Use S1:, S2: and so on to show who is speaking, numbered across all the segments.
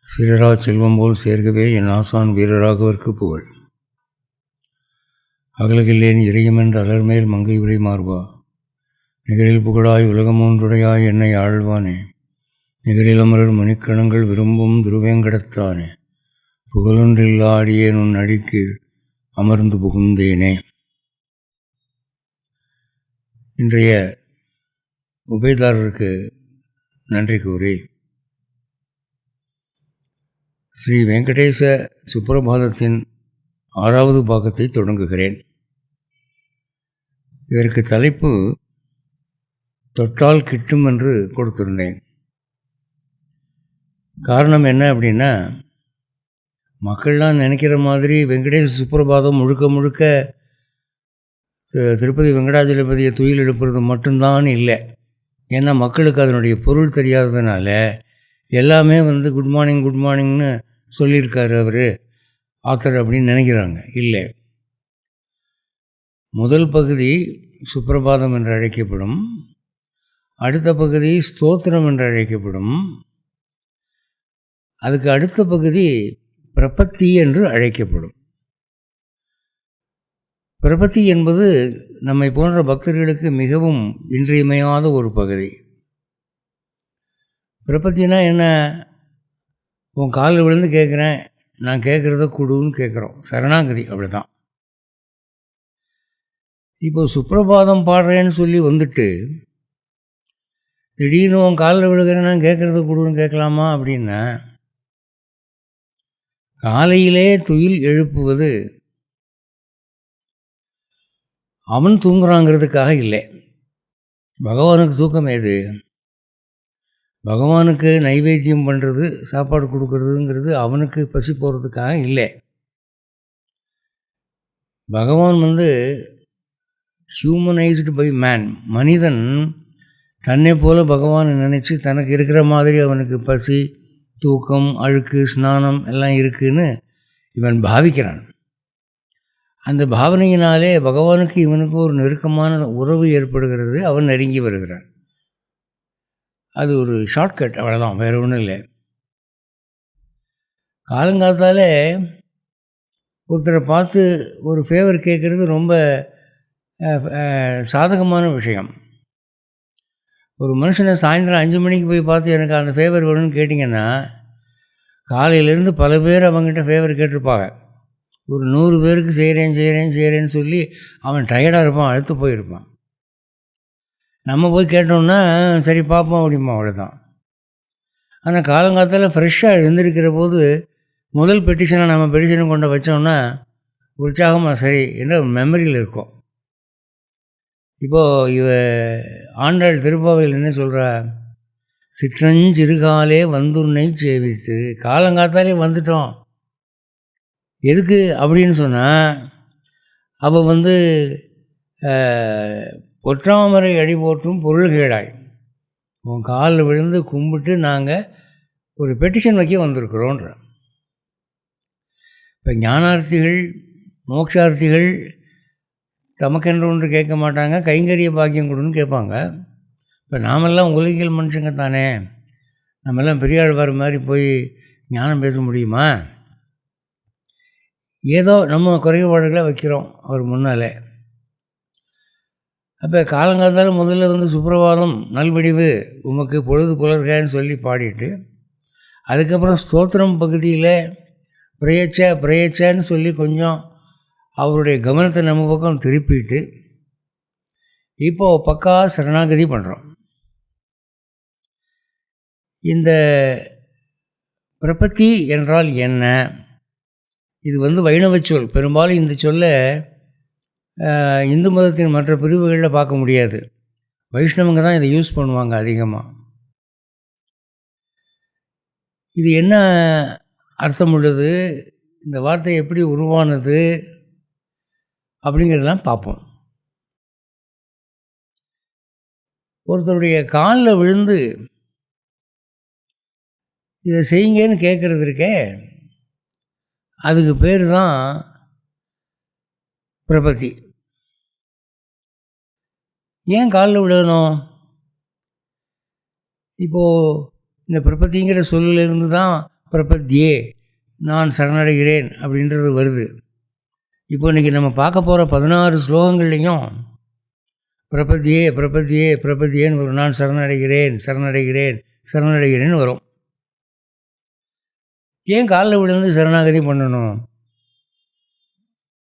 S1: சீரரா செல்வம் போல் சேர்கவே என் ஆசான் வீரராகவர்க்கு புகழ். அகலகில்லேன் இறையுமென்று அலர்மேல் மங்கை உரை மார்பா, நிகரில் புகழாய் உலகமூன்றுடையாய் என்னை ஆழ்வானே, நிகரில் அமரர் மணிக்கணங்கள் விரும்பும் துருவேங்கடத்தானே, புகழொன்றில் ஆடியேன் உன் அடிக்கீழ் அமர்ந்து புகுந்தேனே. இன்றைய உபயதாரருக்கு நன்றி கூறி ஸ்ரீ வெங்கடேச சுப்ரபாதத்தின் 6வது பாகத்தை தொடங்குகிறேன். இதற்கு தலைப்பு தொட்டால் கிட்டும் என்று கொடுத்திருந்தேன். காரணம் என்ன அப்படின்னா, மக்கள்லாம் நினைக்கிற மாதிரி வெங்கடேச சுப்ரபாதம் முழுக்க முழுக்க திருப்பதி வெங்கடாஜலபதியை துயில் எழுப்புறது மட்டும்தான் இல்லை. ஏன்னா மக்களுக்கு அதனுடைய பொருள் தெரியாததுனால எல்லாமே குட் மார்னிங்னு சொல்லியிருக்காரு அவர் ஆத்தர் அப்படின்னு நினைக்கிறாங்க. இல்லை, முதல் பகுதி சுப்ரபாதம் என்று அழைக்கப்படும், அடுத்த பகுதி ஸ்தோத்திரம் என்று அழைக்கப்படும், அதுக்கு அடுத்த பகுதி பிரபத்தி என்று அழைக்கப்படும். பிரபத்தி என்பது நம்மை போன்ற பக்தர்களுக்கு மிகவும் இன்றியமையாத ஒரு பகுதி. பிரபத்தினா என்ன? உன் காலில் விழுந்து கேட்குறேன், நான் கேட்குறத கொடுன்னு கேட்குறோம், சரணாகதி. அப்படி தான். இப்போது சுப்ரபாதம் பாடுறேன்னு சொல்லி வந்துட்டு திடீர்னு உன் காலில் விழுகிறேன், நான் கேட்குறத கொடுன்னு கேட்கலாமா அப்படின்னா, காலையிலே துயில் எழுப்புவது அவன் தூங்குறாங்கிறதுக்காக இல்லை. பகவானுக்கு தூக்கம் ஏது? பகவானுக்கு நைவேத்தியம் பண்ணுறது, சாப்பாடு கொடுக்கறதுங்கிறது அவனுக்கு பசி போகிறதுக்காக இல்லை. பகவான் ஹியூமனைஸ்டு பை மேன், மனிதன் தன்னை போல பகவானை நினச்சி தனக்கு இருக்கிற மாதிரி அவனுக்கு பசி, தூக்கம், அழுக்கு, ஸ்நானம் எல்லாம் இருக்குதுன்னு இவன் பாவிக்கிறான். அந்த பாவனையினாலே பகவானுக்கு இவனுக்கு ஒரு நெருக்கமான உறவு ஏற்படுகிறது, அவன் நெருங்கி வருகிறான். அது ஒரு ஷார்ட்கட், அவ்வளோதான், வேறு ஒன்றும் இல்லை. காலங்காலத்தால் ஒருத்தரை பார்த்து ஒரு ஃபேவர் கேட்குறது ரொம்ப சாதகமான விஷயம். ஒரு மனுஷனை சாயந்தரம் 5 மணிக்கு போய் பார்த்து எனக்கு அந்த ஃபேவர் வேணும்னு கேட்டிங்கன்னா, காலையிலேருந்து பல பேர் அவங்ககிட்ட ஃபேவர் கேட்டிருப்பாங்க. ஒரு 100 பேருக்கு செய்கிறேன்னு சொல்லி அவன் டயர்டாக இருப்பான், அழுத்து போயிருப்பான். நம்ம போய் கேட்டோம்னா சரி பார்ப்போம் அப்படிமா, அவ்வளோதான். ஆனால் காலங்காலத்தில் ஃப்ரெஷ்ஷாக எழுந்திருக்கிற போது முதல் பெட்டிஷனை நம்ம பெட்டிஷனை கொண்டு வச்சோம்னா உற்சாகமாக சரி என்ற மெமரியில் இருக்கும். இப்போது ஆண்டாள் திருப்பாவையில் என்ன சொல்கிறா? சிற்றஞ்சிறுகாலே வந்துன்னை சேவித்து. காலங்காத்தாலே வந்துட்டோம். எதுக்கு அப்படின்னு சொன்னால், அவள் பொற்றாமரை அடி போற்றும் பொருள் கேடாய், உன் காலில் விழுந்து கும்பிட்டு நாங்கள் ஒரு பெட்டிஷன் வைக்க வந்திருக்கிறோன்ற. இப்போ ஞானார்த்திகள், மோட்சார்த்திகள் தமக்கென்று ஒன்று கேட்க மாட்டாங்க, கைங்கரிய பாக்கியம் கொடுன்னு கேட்பாங்க. இப்போ நாமெல்லாம் உலகியல் மனுஷங்க தானே, நம்மெல்லாம் பெரியாழ்வார் மாதிரி போய் ஞானம் பேச முடியுமா? ஏதோ நம்ம குறைபாடுகளை வைக்கிறோம் அவர் முன்னால். அப்போ காலங்காலத்தால் முதல்ல சுப்ரபாதம் நல்வடிவு உமக்கு பொழுது புலர்கன்னு சொல்லி பாடிட்டு, அதுக்கப்புறம் ஸ்தோத்திரம் பகுதியில் பிரயச்சன்னு சொல்லி கொஞ்சம் அவருடைய கவனத்தை நம்ம பக்கம் திருப்பிட்டு இப்போது பக்கா சரணாகதி பண்ணுறோம். இந்த பிரபத்தி என்றால் என்ன? இது வைணவ சொல். பெரும்பாலும் இந்த சொல்லை இந்து மதத்தின் மற்ற பிரிவுகளில் பார்க்க முடியாது. வைஷ்ணவங்க தான் இதை யூஸ் பண்ணுவாங்க அதிகமாக. இது என்ன அர்த்தம் உள்ளது, இந்த வார்த்தை எப்படி உருவானது அப்படிங்கிறதெல்லாம் பார்ப்போம். ஒருத்தருடைய காலில் விழுந்து இதை செய்யுங்கன்னு கேட்குறது இருக்கே, அதுக்கு பேர் தான் பிரபத்தி. ஏன் காலில் விழணும்? இப்போது இந்த பிரபத்திங்கிற சொல்லிலிருந்து தான் பிரபத்தியே, நான் சரணடைகிறேன் அப்படின்றது வருது. இப்போ இன்றைக்கி நம்ம பார்க்க போகிற 16 ஸ்லோகங்கள்லேயும் பிரபத்தியே பிரபத்தியே பிரபத்தியேன்னு வரும். நான் சரணடைகிறேன் சரணடைகிறேன் சரணடைகிறேன்னு வரும். ஏன் காலில் விழுந்து சரணாகதி பண்ணணும்?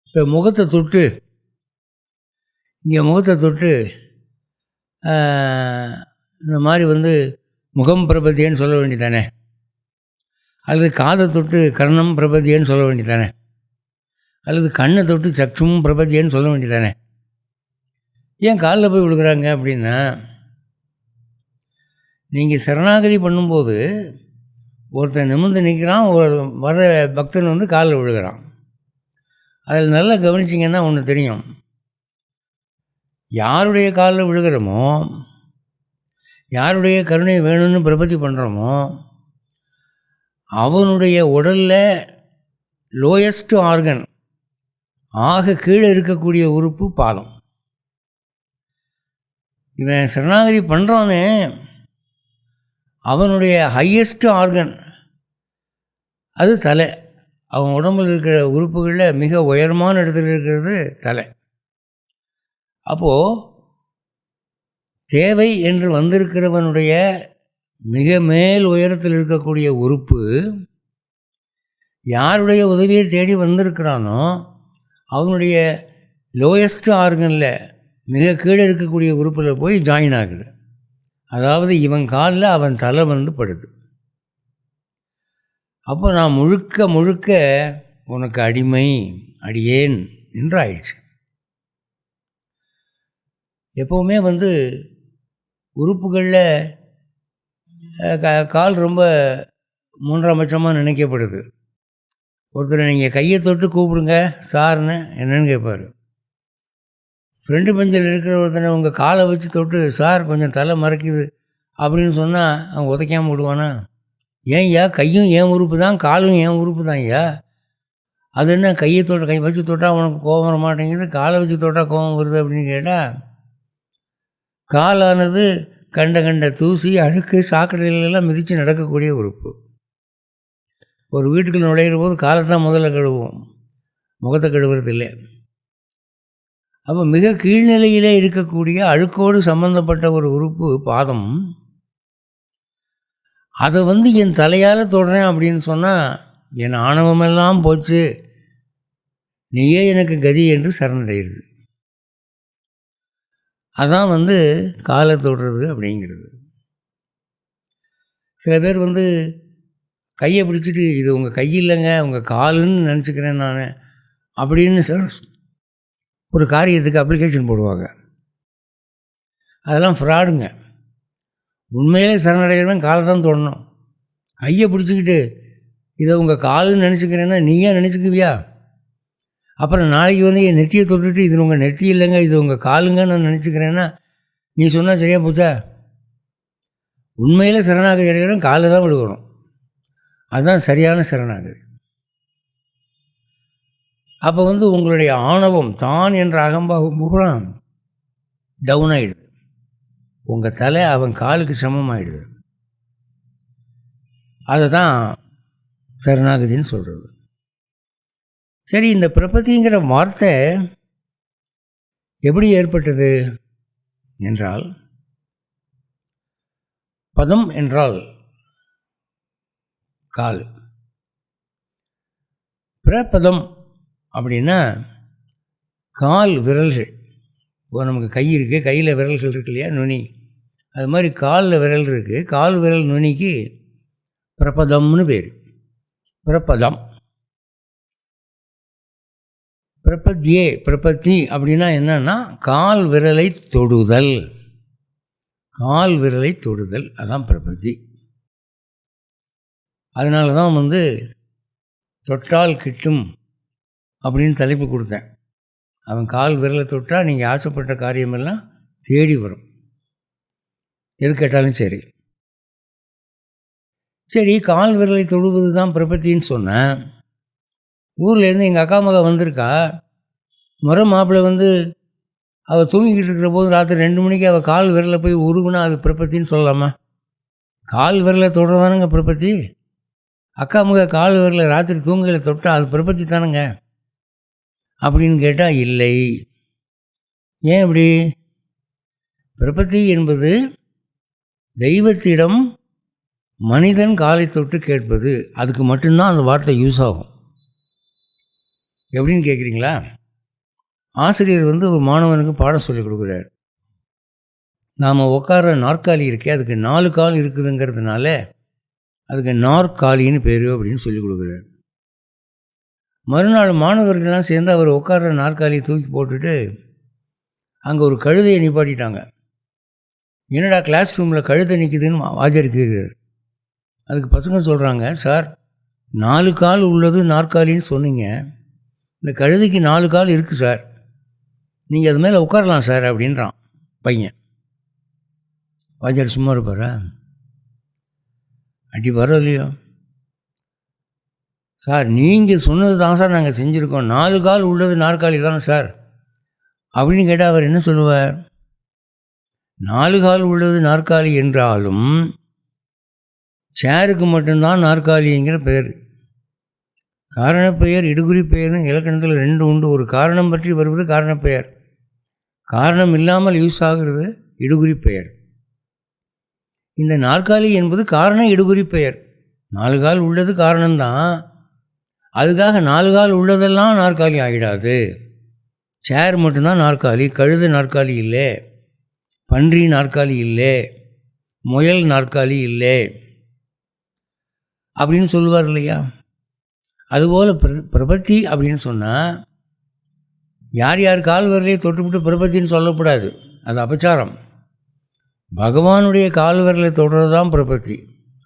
S1: இப்போ முகத்தை தொட்டு, இங்கே முகத்தை தொட்டு இந்த மாதிரி முகம் பிரபத்தியேன்னு சொல்ல வேண்டியதானே, அல்லது காதை தொட்டு கர்ணம் பிரபத்தியேன்னு சொல்ல வேண்டியதானே, அல்லது கண்ணை தொட்டு சக்ஷும் பிரபத்தியேன்னு சொல்ல வேண்டியதானே. ஏன் காலில் போய் விழுகிறாங்க அப்படின்னா, நீங்கள் சரணாகதி பண்ணும்போது ஒருத்தன் நிமிர்ந்து நிற்கிறான், வர பக்தன் காலில் விழுகிறான். அதில் நல்லா கவனிச்சிங்கன்னா ஒன்று தெரியும். யாருடைய காலில் விழுகிறோமோ, யாருடைய கருணை வேணும்னு பிரபத்தி பண்ணுறோமோ, அவனுடைய உடலில் லோயஸ்ட் ஆர்கன், ஆக கீழே இருக்கக்கூடிய உறுப்பு பாதம். இவன் சரணாகதி பண்ணுறானே, அவனுடைய ஹையஸ்ட் ஆர்கன் அது தலை. அவன் உடம்பில் இருக்கிற உறுப்புகளில் மிக உயரமான இடத்துல இருக்கிறது தலை. அப்போது தேவை என்று வந்திருக்கிறவனுடைய மிக மேல் உயரத்தில் இருக்கக்கூடிய உறுப்பு யாருடைய உதவியை தேடி வந்திருக்கிறானோ அவனுடைய லோயஸ்ட் ஆர்கனில் மிக கீழே இருக்கக்கூடிய உறுப்பில் போய் ஜாயின் ஆகுது. அதாவது இவன் காலில் அவன் தலை படுது. அப்போ நான் முழுக்க முழுக்க உனக்கு அடிமை, அடியேன் என்று ஆயிடுச்சு. எப்போவுமே உறுப்புகளில் கால் ரொம்ப மூன்றாம் பட்சமாக நினைக்கப்படுது. ஒருத்தர் நீங்கள் கையை தொட்டு கூப்பிடுங்க சார்னு என்னன்னு கேட்பார். ஃப்ரெண்டு பெஞ்சில் இருக்கிற ஒருத்தனை உங்கள் காலை வச்சு தொட்டு சார் கொஞ்சம் தலை மறைக்குது அப்படின்னு சொன்னால் அவன் உதைக்காமல் விடுவானா? ஏன் ஐயா, கையும் ஏன் உறுப்பு தான், காலும் ஏன் உறுப்பு தான் ஐயா. அது என்ன கையை கை வச்சு தொட்டால் உனக்கு கோபம் வர மாட்டேங்குது, காலை வச்சு தொட்டால் கோபம் வருது அப்படின்னு கேட்டால், காலானது கண்ட தூசி அழுக்கு சாக்கடையிலெல்லாம் மிதித்து நடக்கக்கூடிய உறுப்பு. ஒரு வீட்டுக்குள்ள நுழையிற போது காலை தான் முதல்ல கழுவுவோம், முகத்தை கழுவுறது இல்லை. அப்போ மிக கீழ்நிலையிலே இருக்கக்கூடிய அழுக்கோடு சம்பந்தப்பட்ட ஒரு உறுப்பு பாதம். அதை என் தலையால் தொடுறேன் அப்படின்னு சொன்னால் என் ஆணவமெல்லாம் போச்சு, நீயே எனக்கு கதி என்று சரணடைகிறது. அதான் காலை தொடுறது அப்படிங்கிறது. சில பேர் கையை பிடிச்சிட்டு இது உங்கள் கை இல்லைங்க உங்கள் காலுன்னு நினச்சிக்கிறேன் நான் அப்படின்னு ஒரு காரியத்துக்கு அப்ளிகேஷன் போடுவாங்க. அதெல்லாம் ஃப்ராடுங்க. உண்மையிலே சரணடைகிறவன் காலை தான் தொடணும். கையை பிடிச்சிக்கிட்டு இதை உங்கள் காலுன்னு நினச்சிக்கிறேன்னா நீயே நினச்சிக்குவியா? அப்புறம் நாளைக்கு என் நெத்தியை தொட்டுட்டு இது உங்கள் நெத்தி இல்லைங்க இது உங்கள் காலுங்க நான் நினச்சிக்கிறேன்னா நீ சொன்னால் சரியாக போச்சா? உண்மையில் சரணாகதி அடைகிறவன் காலை தான் விடுக்கணும். அதுதான் சரியான சரணாகதி. அப்போ உங்களுடைய ஆணவம் தான் என்ற அகம்பாவம் முகம் டவுன் ஆகிடுது. உங்கள் தலை அவன் காலுக்கு சமமாகிடுது. அதை தான் சரணாகதின்னு சொல்கிறது. சரி, இந்த பிரபத்திங்கிற வார்த்தை எப்படி ஏற்பட்டது என்றால், பதம் என்றால் கால், பிரபதம் அப்படின்னா கால் விரல்கள். இப்போ நமக்கு கை இருக்குது, கையில் விரல்கள் இருக்கு இல்லையா, நுனி. அது மாதிரி காலில் விரல் இருக்குது. கால் விரல் நுனிக்கு பிரபதம்னு பேர். பிரபதம். பிரபத்தியே பிரபத்தி அப்படின்னா என்னன்னா கால் விரலை தொடுதல். கால் விரலை தொடுதல் அதான் பிரபத்தி. அதனால தான் தொட்டால் கிட்டும் அப்படின்னு தலைப்பு கொடுத்தேன். அவன் கால் விரலை தொட்டால் நீங்கள் ஆசைப்பட்ட காரியமெல்லாம் தேடி வரும், எது கேட்டாலும் சரி. சரி, கால் விரலை தொடுவது தான் பிரபத்தின்னு சொன்னேன். ஊர்லேருந்து எங்கள் அக்கா மகன் வந்திருக்கா. முறை மாப்பிள்ளை அவள் தூங்கிக்கிட்டு இருக்கிற போது ராத்திரி 2 மணிக்கு அவள் கால் விரலை போய் உருகுனா அது பிரபத்தின்னு சொல்லலாமா? கால் விரலை தொடுறதானுங்க பிரபத்தி. அக்கா முக கால் வரல ராத்திரி தூங்கலை தொட்டால் அது பிரபத்தி தானுங்க அப்படின்னு கேட்டால் இல்லை. ஏன் இப்படி? பிரபத்தி என்பது தெய்வத்திடம் மனிதன் காலை தொட்டு கேட்பது, அதுக்கு மட்டும்தான் அந்த வார்த்தை யூஸ் ஆகும். எப்படின்னு கேட்குறீங்களா? ஆசிரியர் ஒரு மாணவனுக்கு பாடம் சொல்லிக் கொடுக்குறார். நாம் உட்கார நாற்காலி இருக்கே, அதுக்கு 4 கால் இருக்குதுங்கிறதுனால அதுக்கு நாற்காலின்னு பேர் அப்படின்னு சொல்லிக் கொடுக்குறார். மறுநாள் மாணவர்கள்லாம் சேர்ந்து அவர் உட்கார நாற்காலியை தூக்கி போட்டுட்டு அங்கே ஒரு கழுதையை நிப்பாட்டிட்டாங்க. என்னடா கிளாஸ் ரூமில் கழுதை நிற்குதுன்னு வாத்தியார் கேட்குறாரு. அதுக்கு பசங்க சொல்கிறாங்க, சார் 4 கால் உள்ளது நாற்காலின்னு சொன்னீங்க, இந்த கழுதைக்கு 4 கால் இருக்குது சார், நீங்கள் அது மேலே உட்காரலாம் சார் அப்படின்றான் பையன். வாத்தியார் சும்மா இருப்பாரா? அடி வரோம் இல்லையோ? சார் நீங்கள் சொன்னது தான் சார் நாங்கள் செஞ்சுருக்கோம், 4 கால் உள்ளது நாற்காலி தானே சார் அப்படின்னு கேட்டால் அவர் என்ன சொல்லுவார்? 4 கால் உள்ளது நாற்காலி என்றாலும் சேருக்கு மட்டும்தான் நாற்காலிங்கிற பெயர். காரணப்பெயர் இடுகுறி பெயர்னு இலக்கணத்தில் 2 உண்டு. ஒரு காரணம் பற்றி வருவது காரணப்பெயர், காரணம் இல்லாமல் யூஸ் ஆகிறது இடுகுறி பெயர். இந்த நாற்காலி என்பது காரண இடுகுறி பெயர். 4 கால் உள்ளது காரணம்தான், அதுக்காக 4 கால் உள்ளதெல்லாம் நாற்காலி ஆகிடாது. சேர் மட்டும்தான் நாற்காலி, கழுத நாற்காலி இல்லை, பன்றி நாற்காலி இல்லை, முயல் நாற்காலி இல்லை அப்படின்னு சொல்லுவார் இல்லையா? அதுபோல் பிரபத்தி அப்படின்னு சொன்னால் யார் யார் கால் விரலையே தொட்டுவிட்டு பிரபத்தின்னு சொல்லக்கூடாது, அது அபச்சாரம். பகவானுடைய கால் விரலை தொடுறது தான் பிரபத்தி,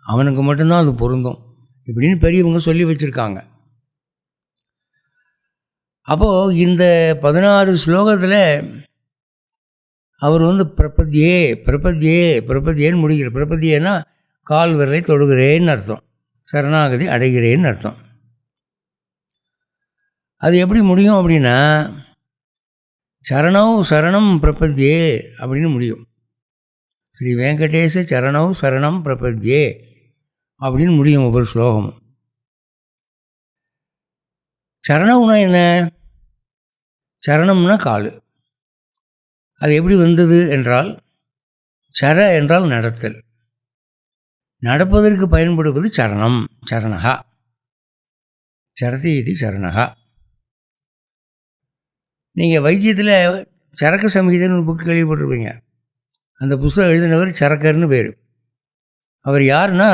S1: அவனுக்கு மட்டும்தான் அது பொருந்தும் இப்படின்னு பெரியவங்க சொல்லி வச்சுருக்காங்க. அப்போது இந்த 16 ஸ்லோகத்தில் அவர் பிரபத்தியே பிரபத்தியே பிரபத்தியேன்னு முடிக்கிற. பிரபத்தியேன்னா கால் விரலை தொடுகிறேன்னு அர்த்தம், சரணாகதி அடைகிறேன்னு அர்த்தம். அது எப்படி முடியும் அப்படின்னா சரணௌ சரணம் பிரபத்தியே அப்படின்னு முடியும். ஸ்ரீ வெங்கடேச சரணௌ சரணம் பிரபத்தியே அப்படின்னு முடியும் ஒவ்வொரு ஸ்லோகமும். சரணம்னா என்ன? சரணம்னா கால். அது எப்படி வந்தது என்றால், சர என்றால் நடத்தல், நடப்பதற்கு பயன்படுவது சரணம், சரணகா, சரதி இது சரணகா. நீங்கள் வைத்தியத்தில் சரக்க சம்ஹிதைன்னு ஒரு புக்கு கேள்விப்பட்டிருப்பீங்க. அந்த புஸ்தகம் எழுதினவர் சரக்கர்னு பேர். அவர் யாருன்னா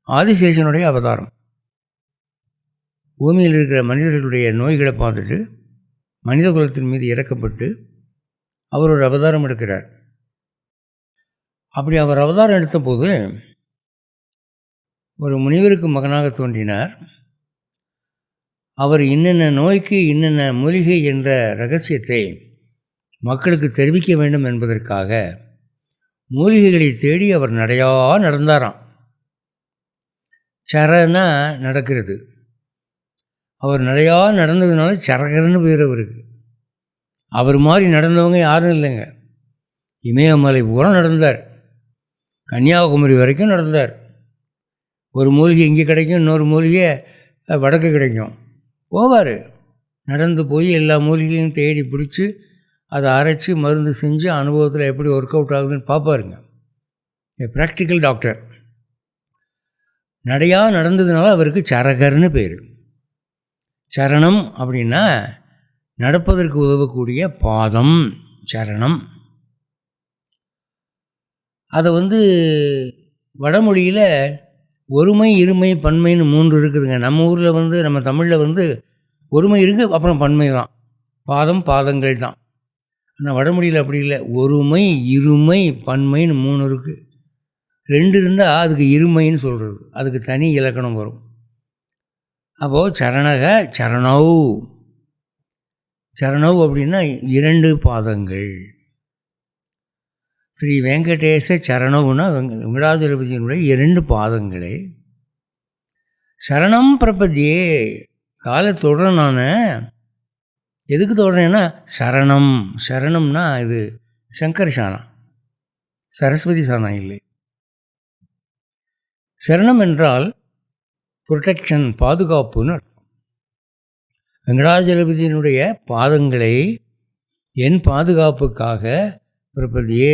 S1: ஆதிசேஷனுடைய அவதாரம். பூமியில் இருக்கிற மனிதர்களுடைய நோய்களை பார்த்துட்டு மனித குலத்தின் மீது இறக்கப்பட்டு அவர் ஒரு அவதாரம் எடுக்கிறார். அப்படி அவர் அவதாரம் எடுத்தபோது ஒரு முனிவருக்கு மகனாக தோன்றினார். அவர் இன்னென்ன நோய்க்கு இன்னென்ன மூலிகை என்ற ரகசியத்தை மக்களுக்கு தெரிவிக்க வேண்டும் என்பதற்காக மூலிகைகளை தேடி அவர் நடையா நடந்தாராம். சரனா நடக்கிறது, அவர் நடையா நடந்ததுனால சரகர்னு பேர் அவருக்கு. அவர் மாதிரி நடந்தவங்க யாரும் இல்லைங்க. இமயமலை பூரா நடந்தார், கன்னியாகுமரி வரைக்கும் நடந்தார். ஒரு மூலிகை இங்கே கிடைக்கும், இன்னொரு மூலிகை வடக்கு கிடைக்கும், போவார். நடந்து போய் எல்லா மூலிகையும் தேடி பிடிச்சி அதை அரைச்சி மருந்து செஞ்சு அனுபவத்தில் எப்படி ஒர்க் அவுட் ஆகுதுன்னு பார்ப்பாருங்க. Practical doctor. நடையாக நடந்ததுனால அவருக்கு சரகர்னு பேர். சரணம் அப்படின்னா நடப்பதற்கு உதவக்கூடிய பாதம், சரணம். அதை வடமொழியில் ஒருமை இருமை பன்மைன்னு 3 இருக்குதுங்க. நம்ம ஊரில் நம்ம தமிழில் ஒருமை இருக்குது, அப்புறம் பன்மை தான், பாதம் பாதங்கள் தான். ஆனால் வடமொழியில் அப்படி இல்லை, ஒருமை இருமை பன்மைன்னு 3 இருக்குது. 2 இருந்தால் அதுக்கு இருமைன்னு சொல்கிறது, அதுக்கு தனி இலக்கணம் வரும். அப்போது சரணக சரணௌ, சரணௌ அப்படின்னா 2 பாதங்கள். ஸ்ரீ வெங்கடேச சரணவுன்னா வெங்கடாஜலபதியினுடைய 2 பாதங்களே. சரணம் பிரபத்தியே, காலை தொடுறேன் நான். எதுக்கு தொடுறேன்னா சரணம். சரணம்னா இது சங்கர் சாணம், சரஸ்வதி சாணம் இல்லை. சரணம் என்றால் ப்ரொடெக்ஷன், பாதுகாப்புன்னு. வெங்கடாஜலபதியினுடைய பாதங்களை என் பாதுகாப்புக்காக பிரபதியே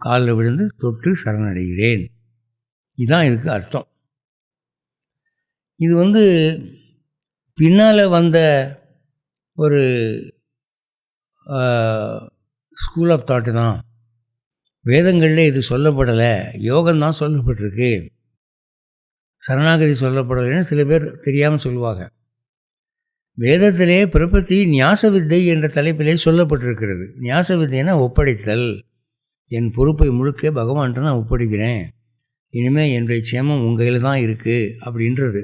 S1: காலில் விழுந்து தொட்டு சரணடைகிறேன். இதுதான் இதுக்கு அர்த்தம். இது பின்னால் வந்த ஒரு ஸ்கூல் ஆஃப் தாட்டு தான். வேதங்களில் இது சொல்லப்படலை, யோகம்தான் சொல்லப்பட்டிருக்கு, சரணாகதி சொல்லப்படலைன்னு சில பேர் தெரியாமல் சொல்லுவாங்க. வேதத்திலே பிரபத்தி ஞாச வித்தை என்ற தலைப்பிலே சொல்லப்பட்டிருக்கிறது. ஞாச வித்தைன்னா ஒப்படைத்தல். என் பொறுப்பை முழுக்க பகவான்கிட்ட நான் ஒப்படைக்கிறேன், இனிமேல் என்னுடைய க்ஷேமம் உங்கள் கையில் தான் இருக்குது அப்படின்றது.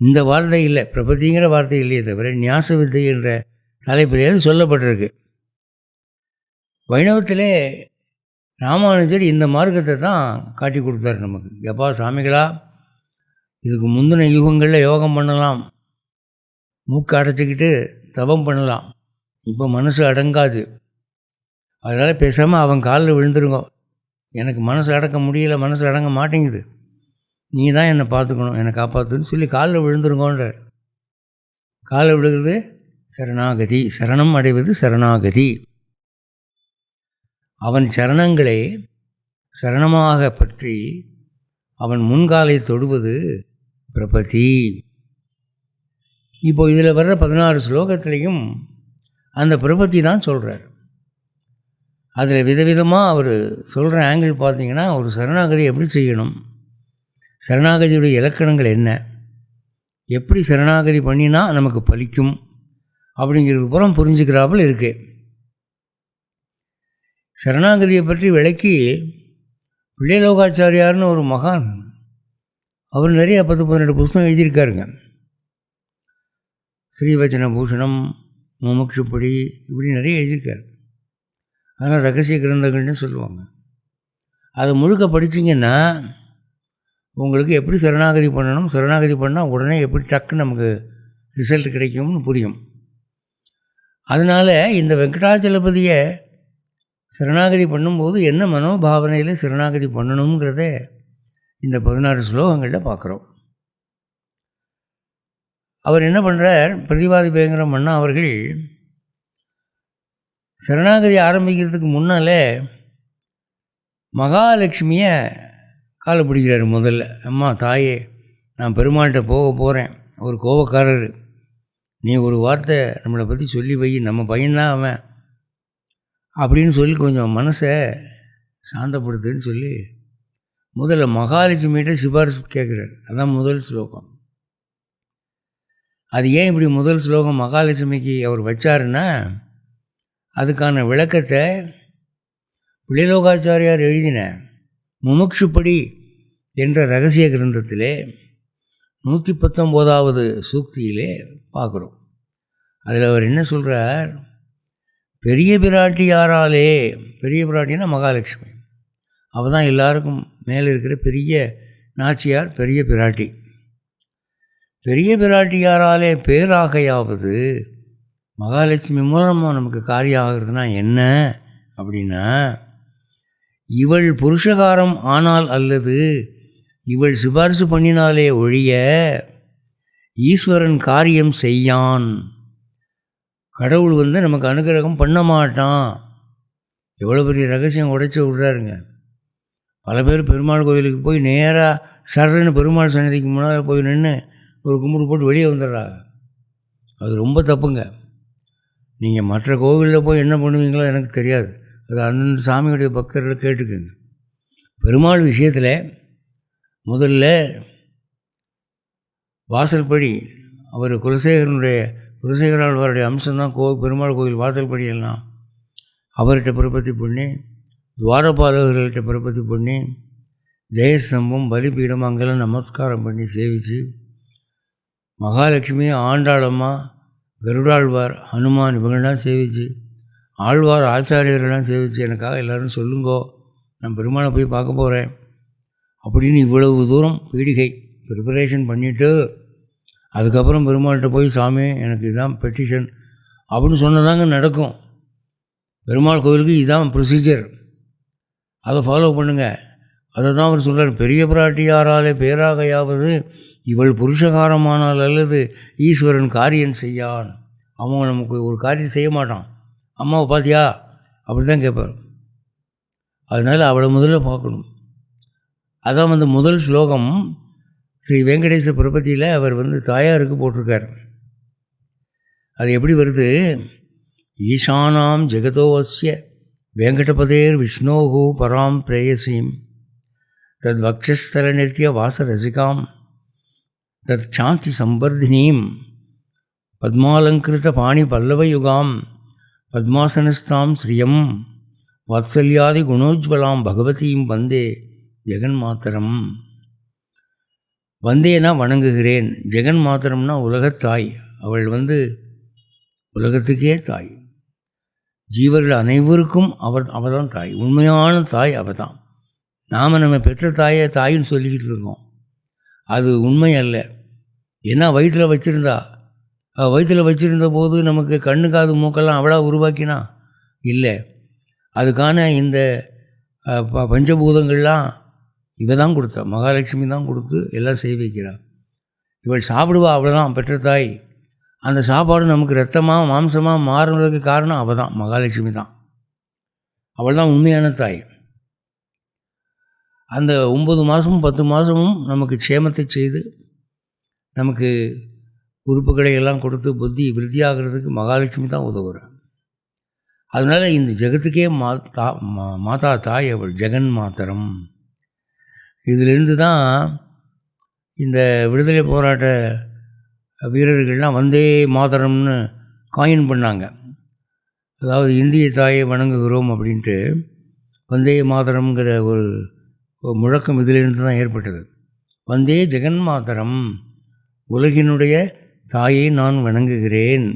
S1: இந்த வார்த்தை இல்லை, பிரபத்திங்கிற வார்த்தை இல்லையே தவிர ஞாச வித்தை என்ற தலைப்பிலே சொல்லப்பட்டிருக்கு. வைணவத்திலே ராமானுஜர் இந்த மார்க்கத்தை தான் காட்டி கொடுத்தார் நமக்கு. எப்பா சாமிகளா, இதுக்கு முந்தின யுகங்களில் யோகம் பண்ணலாம், மூக்கு அடைச்சிக்கிட்டு தவம் பண்ணலாம், இப்போ மனசு அடங்காது, அதனால் பேசாமல் அவன் காலில் விழுந்துருங்க. எனக்கு மனசு அடக்க முடியல, மனசு அடங்க மாட்டேங்குது, நீ தான் என்னை பார்த்துக்கணும், என்னை காப்பாற்றுன்னு சொல்லி காலில் விழுந்துருங்கன்றார். காலில் விழுகிறது சரணாகதி, சரணம் அடைவது சரணாகதி. அவன் சரணங்களை சரணமாக பற்றி அவன் முன்காலை தொடுவது பிரபதி. இப்போது இதில் வர்ற 16 ஸ்லோகத்திலையும் அந்த பிரபத்தி தான் சொல்கிறார். அதில் விதவிதமாக அவர் சொல்கிற ஆங்கிள் பார்த்திங்கன்னா, ஒரு சரணாகதி எப்படி செய்யணும், சரணாகதியுடைய இலக்கணங்கள் என்ன, எப்படி சரணாகதி பண்ணினா நமக்கு பலிக்கும் அப்படிங்கிறது புறம் புரிஞ்சுக்கிறாப்புல இருக்குது. சரணாகதியை பற்றி விளக்கி பிள்ளைலோகாச்சாரியார்னு ஒரு மகான், அவர் நிறைய 10-12 புத்தகம் எழுதியிருக்காருங்க. ஸ்ரீவச்சன பூஷணம், முமுட்சுப்படி, இப்படி நிறைய எழுதியிருக்காரு. அதனால் ரகசிய கிரந்தங்கள்னு சொல்லுவாங்க. அதை முழுக்க படிச்சிங்கன்னா உங்களுக்கு எப்படி சரணாகதி பண்ணணும், சரணாகதி பண்ணால் உடனே எப்படி டக்குன்னு நமக்கு ரிசல்ட் கிடைக்கும்னு புரியும். அதனால் இந்த வெங்கடாச்சலபதியை சரணாகதி பண்ணும்போது என்ன மனோபாவனையில் சரணாகதி பண்ணணுங்கிறத இந்த 16 ஸ்லோகங்களில் பார்க்குறோம். அவர் என்ன பண்ணுறார், பிரதிவாதி பயங்கரம் அண்ணா அவர்கள் சரணாகதி ஆரம்பிக்கிறதுக்கு முன்னால் மகாலட்சுமியை காலை பிடிக்கிறார். முதல்ல, அம்மா தாயே, நான் பெருமாள்கிட்ட போக போகிறேன், ஒரு கோபக்காரர், நீ ஒரு வார்த்தை நம்மளை பற்றி சொல்லி வை, நம்ம பையன்தான் அவன் அப்படின்னு சொல்லி கொஞ்சம் மனசை சாந்தப்படுத்துன்னு சொல்லி முதல்ல மகாலட்சுமிகிட்ட சிபாரிசு கேட்குறார். அதுதான் முதல் ஸ்லோகம். அது ஏன் இப்படி முதல் ஸ்லோகம் மகாலட்சுமிக்கு அவர் வச்சாருன்னா, அதுக்கான விளக்கத்தை பிள்ளைலோகாச்சாரியார் எழுதின முமுட்சுப்படி என்ற ரகசிய கிரந்தத்திலே 119வது சூக்தியிலே பார்க்குறோம். அதில் அவர் என்ன சொல்கிறார், பெரிய பிராட்டி யாராலே, பெரிய பிராட்டினா மகாலட்சுமி, அவள் தான் எல்லாருக்கும் மேலே இருக்கிற பெரிய நாச்சியார், பெரிய பிராட்டி. பெரிய பிராட்டியாராலே பேராகையாவது, மகாலட்சுமி மூலமாக நமக்கு காரியம் ஆகிறதுனா என்ன அப்படின்னா, இவள் புருஷகாரம் ஆனால் அல்லது இவள் சிபாரிசு பண்ணினாலே ஒழிய ஈஸ்வரன் காரியம் செய்யான். கடவுள் நமக்கு அனுகிரகம் பண்ண மாட்டான். எவ்வளோ பெரிய ரகசியம் உடைச்சி விட்றாருங்க. பல பேர் பெருமாள் கோயிலுக்கு போய் நேராக சர்ன்னு பெருமாள் சன்னதிக்கு முன்னால் போய் நின்று ஒரு கும்பிடு போட்டு வெளியே வந்துடுறாங்க. அது ரொம்ப தப்புங்க. நீங்கள் மற்ற கோவிலில் போய் என்ன பண்ணுவீங்களோ எனக்கு தெரியாது, அது அந்தந்த சாமியுடைய பக்தர்களை கேட்டுக்குங்க. பெருமாள் விஷயத்தில் முதல்ல வாசல்படி, அவர் குலசேகராழ்வாருடைய அம்சம்தான் பெருமாள் கோவில் வாசல்படி எல்லாம். அவர்கிட்ட பிரபத்தி பண்ணி, துவாரபாலகர்கள்ட்ட பிரபத்தி பண்ணி, ஜெயஸ்தம்பம் பலிபீடம் அங்கெல்லாம் நமஸ்காரம் பண்ணி சேவித்து, மகாலட்சுமி, ஆண்டாளம்மா, கருடாழ்வார், ஹனுமான் இவங்கெல்லாம் சேவித்து, ஆழ்வார் ஆச்சாரியர்கள்லாம் சேவித்து, எனக்காக எல்லோரும் சொல்லுங்கோ, நான் பெருமாளை போய் பார்க்க போகிறேன் அப்படின்னு இவ்வளவு தூரம் பீடிகை ப்ரிப்பரேஷன் பண்ணிவிட்டு, அதுக்கப்புறம் பெருமாள்கிட்ட போய், சாமி எனக்கு இதுதான் பெட்டிஷன் அப்படின்னு சொன்னதாங்க நடக்கும். பெருமாள் கோவிலுக்கு இதுதான் ப்ரொசீஜர், அதை ஃபாலோ பண்ணுங்கள். அதை தான் அவர் சொல்கிறார், பெரிய பிராட்டியாராலே பேராகையாவது இவள் புருஷகாரமானால் அல்லது ஈஸ்வரன் காரியம் செய்யான். அவன் நமக்கு ஒரு காரியம் செய்ய மாட்டான். அம்மாவை பார்த்தியா அப்படி தான் கேட்பார். அதனால் அவளை முதல்ல பார்க்கணும். அதான் முதல் ஸ்லோகம் ஸ்ரீ வெங்கடேச பிரபத்தியில் அவர் தாயாருக்கு போட்டிருக்கார். அது எப்படி வருது? ஈசானாம் ஜெகதோவஸ்ய வெங்கடபதேர் விஷ்ணோஹு பராம் பிரேயசீம் தத் வக்ஷஸ்தல நித்ய வாசரசிகாம் தத் சாந்தி சம்பர்தினீம் பத்மாலங்கிருத பாணி பல்லவயுகாம் பத்மாசனஸ்தாம் ஸ்ரீயம் வாத்சல்யாதி குணோஜ்வலாம் பகவதீம் வந்தே ஜெகன்மாத்தரம். வந்தேனா வணங்குகிறேன், ஜெகன்மாத்தரம்னா உலகத்தாய். அவள் உலகத்துக்கே தாய், ஜீவர்கள் அனைவருக்கும் அவள் தான் தாய். உண்மையான தாய் அவள் தான். நாம் நம்ம பெற்ற தாயை தாயின்னு சொல்லிக்கிட்டு இருக்கோம். அது உண்மை அல்ல. ஏன்னா வயிற்றில் வச்சிருந்த போது நமக்கு கண்ணு காது மூக்கெல்லாம் அவளாக உருவாக்கினா இல்லை. அதுக்கான இந்த பஞ்சபூதங்கள்லாம் இவ தான் கொடுத்தா, மகாலட்சுமி தான் கொடுத்து எல்லாம் செய்ய வைக்கிறாள். இவள் சாப்பிடுவா, அவ்வளோதான் பெற்ற தாய். அந்த சாப்பாடு நமக்கு ரத்தமாக மாம்சமாக மாறுனதுக்கு காரணம் அவள் தான், மகாலட்சுமி தான். அவள் தான் உண்மையான தாய். அந்த 9 மாதமும் 10 மாதமும் நமக்கு க்ஷேமத்தை செய்து நமக்கு உறுப்புகளை எல்லாம் கொடுத்து புத்தி விருத்தியாகிறதுக்கு மகாலட்சுமி தான் உதவுகிறார். அதனால் இந்த ஜெகத்துக்கே மாதா தாய் அவள், ஜெகன் மாத்தரம். இதிலிருந்து தான் இந்த விடுதலை போராட்ட வீரர்கள்லாம் வந்தே மாதரம்னு காயின் பண்ணாங்க. அதாவது இந்திய தாயை வணங்குகிறோம் அப்படின்ட்டு வந்தே மாதரம்ங்கிற ஒரு முழக்கம் இதிலிருந்து தான் ஏற்பட்டது. வந்தே ஜெகன் மாதரம், உலகினுடைய தாயை நான் வணங்குகிறேன்.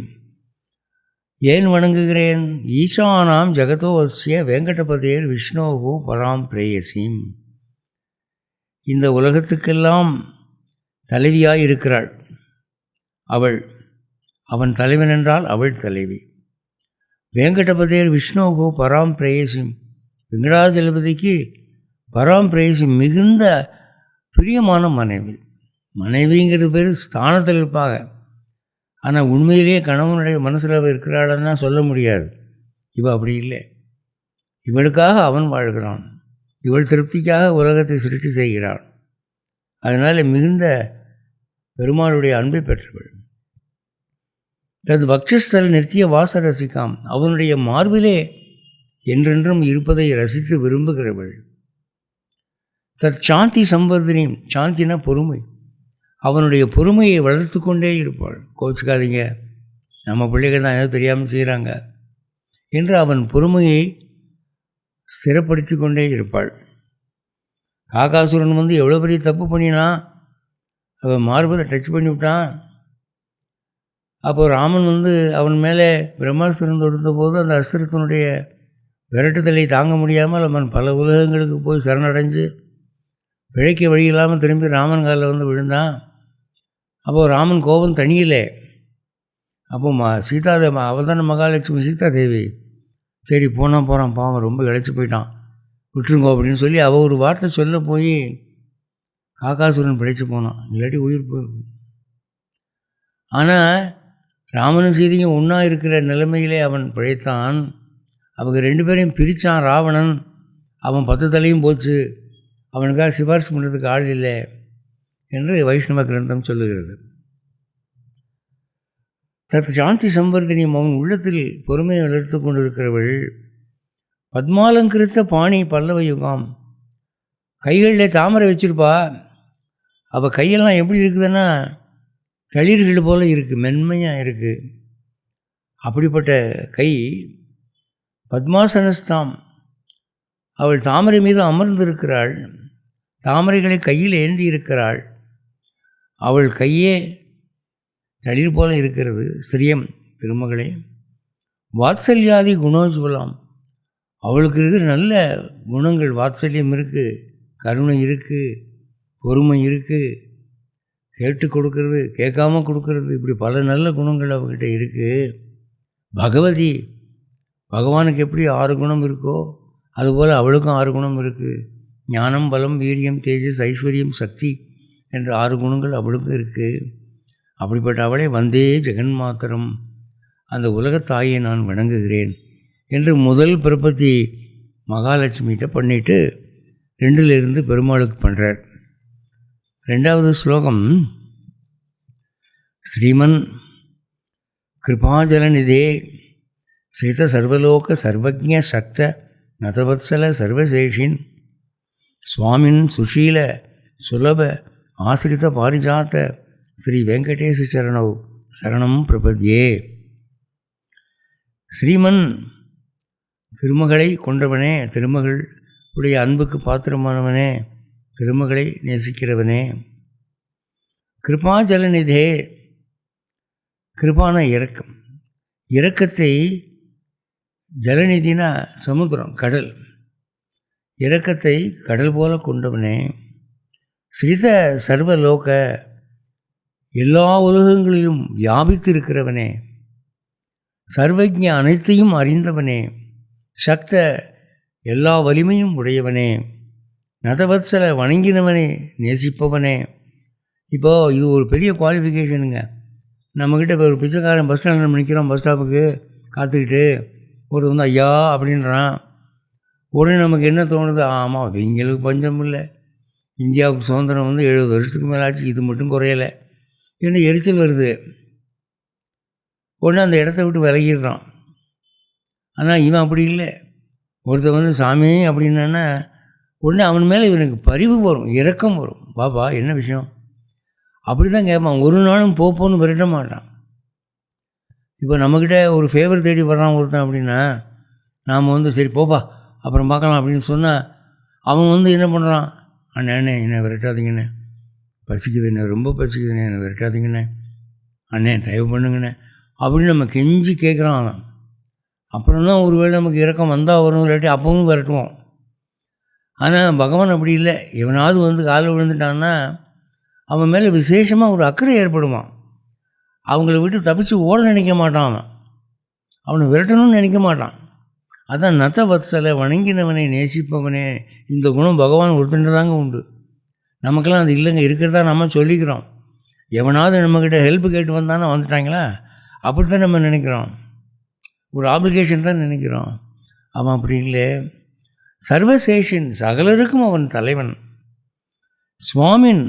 S1: ஏன் வணங்குகிறேன்? ஈசானாம் ஜெகதோவஸ்ய வெங்கடபதேர் விஷ்ணோஹு பராம் பிரேயசீம். இந்த உலகத்துக்கெல்லாம் தலைவியாய் இருக்கிறாள் அவள். அவன் தலைவன் என்றால் அவள் தலைவி. வெங்கடபதேர் விஷ்ணோஹு பராம் பிரேயசீம். வெங்கடாஜலபதிக்கு பராம் பிரேயசீம் மிகுந்த பிரியமான மனைவி. மனைவிங்கிறது பேர் ஸ்தானத்தில் இருப்பாங்க. ஆனால் உண்மையிலேயே கணவனுடைய மனசில் இருக்கிறாள்னா சொல்ல முடியாது. இவள் அப்படி இல்லை. இவளுக்காக அவன் வாழ்கிறான். இவள் திருப்திக்காக உலகத்தை சிருஷ்டி செய்கிறாள். அதனால் மிகுந்த பெருமாளுடைய அன்பை பெற்றவள். தது வக்ஷஸ்தல நித்திய வாச ரசிக்காம். அவனுடைய மார்பிலே என்றென்றும் இருப்பதை ரசித்து விரும்புகிறவள். தத் சாந்தி சம்வர்தினி. சாந்தினா பொறுமை. அவனுடைய பொறுமையை வளர்த்து கொண்டே இருப்பாள். கோச்சிக்காதீங்க, நம்ம பிள்ளைகள் தான் ஏதோ தெரியாமல் செய்கிறாங்க என்று அவன் பொறுமையை ஸ்திரப்படுத்தி கொண்டே இருப்பாள். காகாசுரன் எவ்வளோ பெரிய தப்பு பண்ணினா, அவன் மார்பதை டச் பண்ணிவிட்டான். அப்போது ராமன் அவன் மேலே பிரம்மாஸ்திரம் தொடுத்த போது அந்த அஸ்திரத்தினுடைய விரட்டுதலை தாங்க முடியாமல் அவன் பல உலகங்களுக்கு போய் சரணடைஞ்சு பிழைக்க வழி இல்லாமல் திரும்பி ராமன் காலில் விழுந்தான். அப்போது ராமன் கோபம் தனியிலே. அப்போ சீதாதேவி, அவள் தானே மகாலட்சுமி சீதாதேவி. சரி போகிறான் பாவம் ரொம்ப இழைச்சி போயிட்டான், விட்டுருங்கோ அப்படின்னு சொல்லி அவள் ஒரு வார்த்தை சொல்ல போய் காகாசுரன் பிழைச்சி போனான். இல்லாட்டி உயிர் போயிருக்கும். ஆனால் ராமனும் சீதையும் ஒன்றா இருக்கிற நிலைமையிலே அவன் பிழைத்தான். அவங்க 2 பேரையும் பிரித்தான் ராவணன். அவன் 10 தலையும் போச்சு. அவனுக்காக சிபாரிசு பண்ணுறதுக்கு ஆள் இல்லை என்று வைஷ்ணவ கிரந்தம் சொல்லுகிறது. தத் சாந்தி சம்வர்தினியும். அவன் உள்ளத்தில் பொறுமையை வளர்த்து கொண்டிருக்கிறவள். பத்மாலங்கிருத்த பாணி பல்லவயுகாம். கைகளில் தாமரை வச்சுருப்பா. அவள் கையெல்லாம் எப்படி இருக்குதுன்னா தளிர்கள் போல் இருக்குது, மென்மையாக இருக்குது. அப்படிப்பட்ட கை. பத்மாசனஸ்தாம். அவள் தாமரை மீது அமர்ந்திருக்கிறாள். தாமரைகளை கையில் ஏந்தி இருக்கிறாள். அவள் கையே தளிர் போல இருக்கிறது. ஸ்ரீயம் திருமகளே. வாத்சல்யாதி குணோஜ்வலாம். அவளுக்கு இருக்கிற நல்ல குணங்கள். வாத்சல்யம் இருக்குது, கருணை இருக்குது, பொறுமை இருக்குது, கேட்டு கொடுக்கறது, கேட்காம கொடுக்கறது, இப்படி பல நல்ல குணங்கள் அவகிட்ட இருக்குது. பகவதி, பகவானுக்கு எப்படி 6 குணம் இருக்கோ அதுபோல் அவளுக்கும் 6 குணம் இருக்குது. ஞானம், பலம், வீரியம், தேஜஸ், ஐஸ்வர்யம், சக்தி என்ற 6 குணங்கள் அவளுக்கு இருக்குது. அப்படிப்பட்ட அவளை வந்தே ஜெகன்மாத்திரம், அந்த உலகத்தாயை நான் வணங்குகிறேன் என்று முதல் பிரபத்தி மகாலட்சுமிகிட்ட பண்ணிவிட்டு 2லிருந்து பெருமாளுக்கு பண்ணுறார். 2வது ஸ்லோகம், ஸ்ரீமன் கிருபாஜலநிதே ஸ்ரீத சர்வலோக சர்வஜ சக்த நதவத்சல சர்வசேஷின் சுவாமின் சுஷீல சுலப ஆசிரித பாரிஜாத்த ஸ்ரீ வெங்கடேச சரணவ் சரணம் பிரபத்யே. ஸ்ரீமன் திருமகளை கொண்டவனே, திருமகள் உடைய அன்புக்கு பாத்திரமானவனே, திருமகளை நேசிக்கிறவனே. கிருபாஜலநிதே, கிருபான இரக்கம், இரக்கத்தை ஜலநிதினா சமுத்திரம், கடல், இரக்கத்தை கடல் போல கொண்டவனே. ஸ்ரீத சர்வலோக, எல்லா உலகங்களிலும் வியாபித்திருக்கிறவனே. சர்வஜ, அனைத்தையும் அறிந்தவனே. சக்த, எல்லா வலிமையும் உடையவனே. நதவத்சல, வணங்கினவனே, நேசிப்பவனே. இப்போது இது ஒரு பெரிய குவாலிஃபிகேஷனுங்க. நம்மக்கிட்ட இப்போ ஒரு பிச்சைக்காரன் பஸ் ஸ்டாண்டில் நிற்கிறோம், பஸ் ஸ்டாப்புக்கு காத்துக்கிட்டு, ஒருத்தர் வந்து ஐயா அப்படின்றான். உடனே நமக்கு என்ன தோணுது, ஆமாம் இவங்களுக்கு பஞ்சம் இல்லை, இந்தியாவுக்கு சுதந்திரம் வந்து 70 வருஷத்துக்கு மேலே ஆச்சு, இது மட்டும் குறையலை என்ன எரிச்சல் வருது. உடனே அந்த இடத்த விட்டு விலகிடுறான். ஆனால் இவன் அப்படி இல்லை. ஒருத்தர் வந்து சாமி அப்படின்னா உடனே அவன் மேலே இவனுக்கு பரிவு வரும், இரக்கம் வரும். பாப்பா என்ன விஷயம் அப்படி தான் கேட்பான். ஒரு நாளும் போப்போன்னு விரட்ட மாட்டான். இப்போ நம்மக்கிட்ட ஒரு ஃபேவர் தேடி வர்றான் ஒருத்தன் அப்படின்னா, நாம் வந்து சரி போப்பா அப்புறம் பார்க்கலாம் அப்படின்னு சொன்னால், அவன் வந்து என்ன பண்ணுறான், அண்ணே என்னை விரட்டாதீங்கண்ணே, பசிக்குதுண்ணே, ரொம்ப பசிக்குதுண்ணே, என்னை விரட்டாதீங்கண்ணே, அண்ணே தயவு பண்ணுங்கண்ணே அப்படின்னு நம்ம கெஞ்சி கேட்குறான் அவன். அப்புறம் தான் ஒருவேளை நமக்கு இறக்கம் வந்தால் வரும், இல்லாட்டி அப்பவும் விரட்டுவோம். ஆனால் பகவான் அப்படி இல்லை. எவனாவது வந்து காலில் விழுந்துட்டான்னா அவன் மேலே விசேஷமாக ஒரு அக்கறை ஏற்படுவான். அவங்கள விட்டு தப்பிச்சு ஓட நினைக்க மாட்டான். அவனை விரட்டணும்னு நினைக்க மாட்டான். அதான் நத வத்சல, வணங்கினவனை நேசிப்பவனே. இந்த குணம் பகவான் ஒருத்தண்டு தாங்க உண்டு. நமக்கெல்லாம் அது இல்லைங்க. இருக்கிறதா நம்ம சொல்லிக்கிறோம். எவனாவது நம்மக்கிட்ட ஹெல்ப் கேட்டு வந்தானா வந்துட்டாங்களா அப்படி தான் நம்ம நினைக்கிறோம். ஒரு ஆப்ளிகேஷன் தான் நினைக்கிறோம். அவன் அப்படி இல்லை. சர்வசேஷன், சகலருக்கும் அவன் தலைவன். சுவாமின்,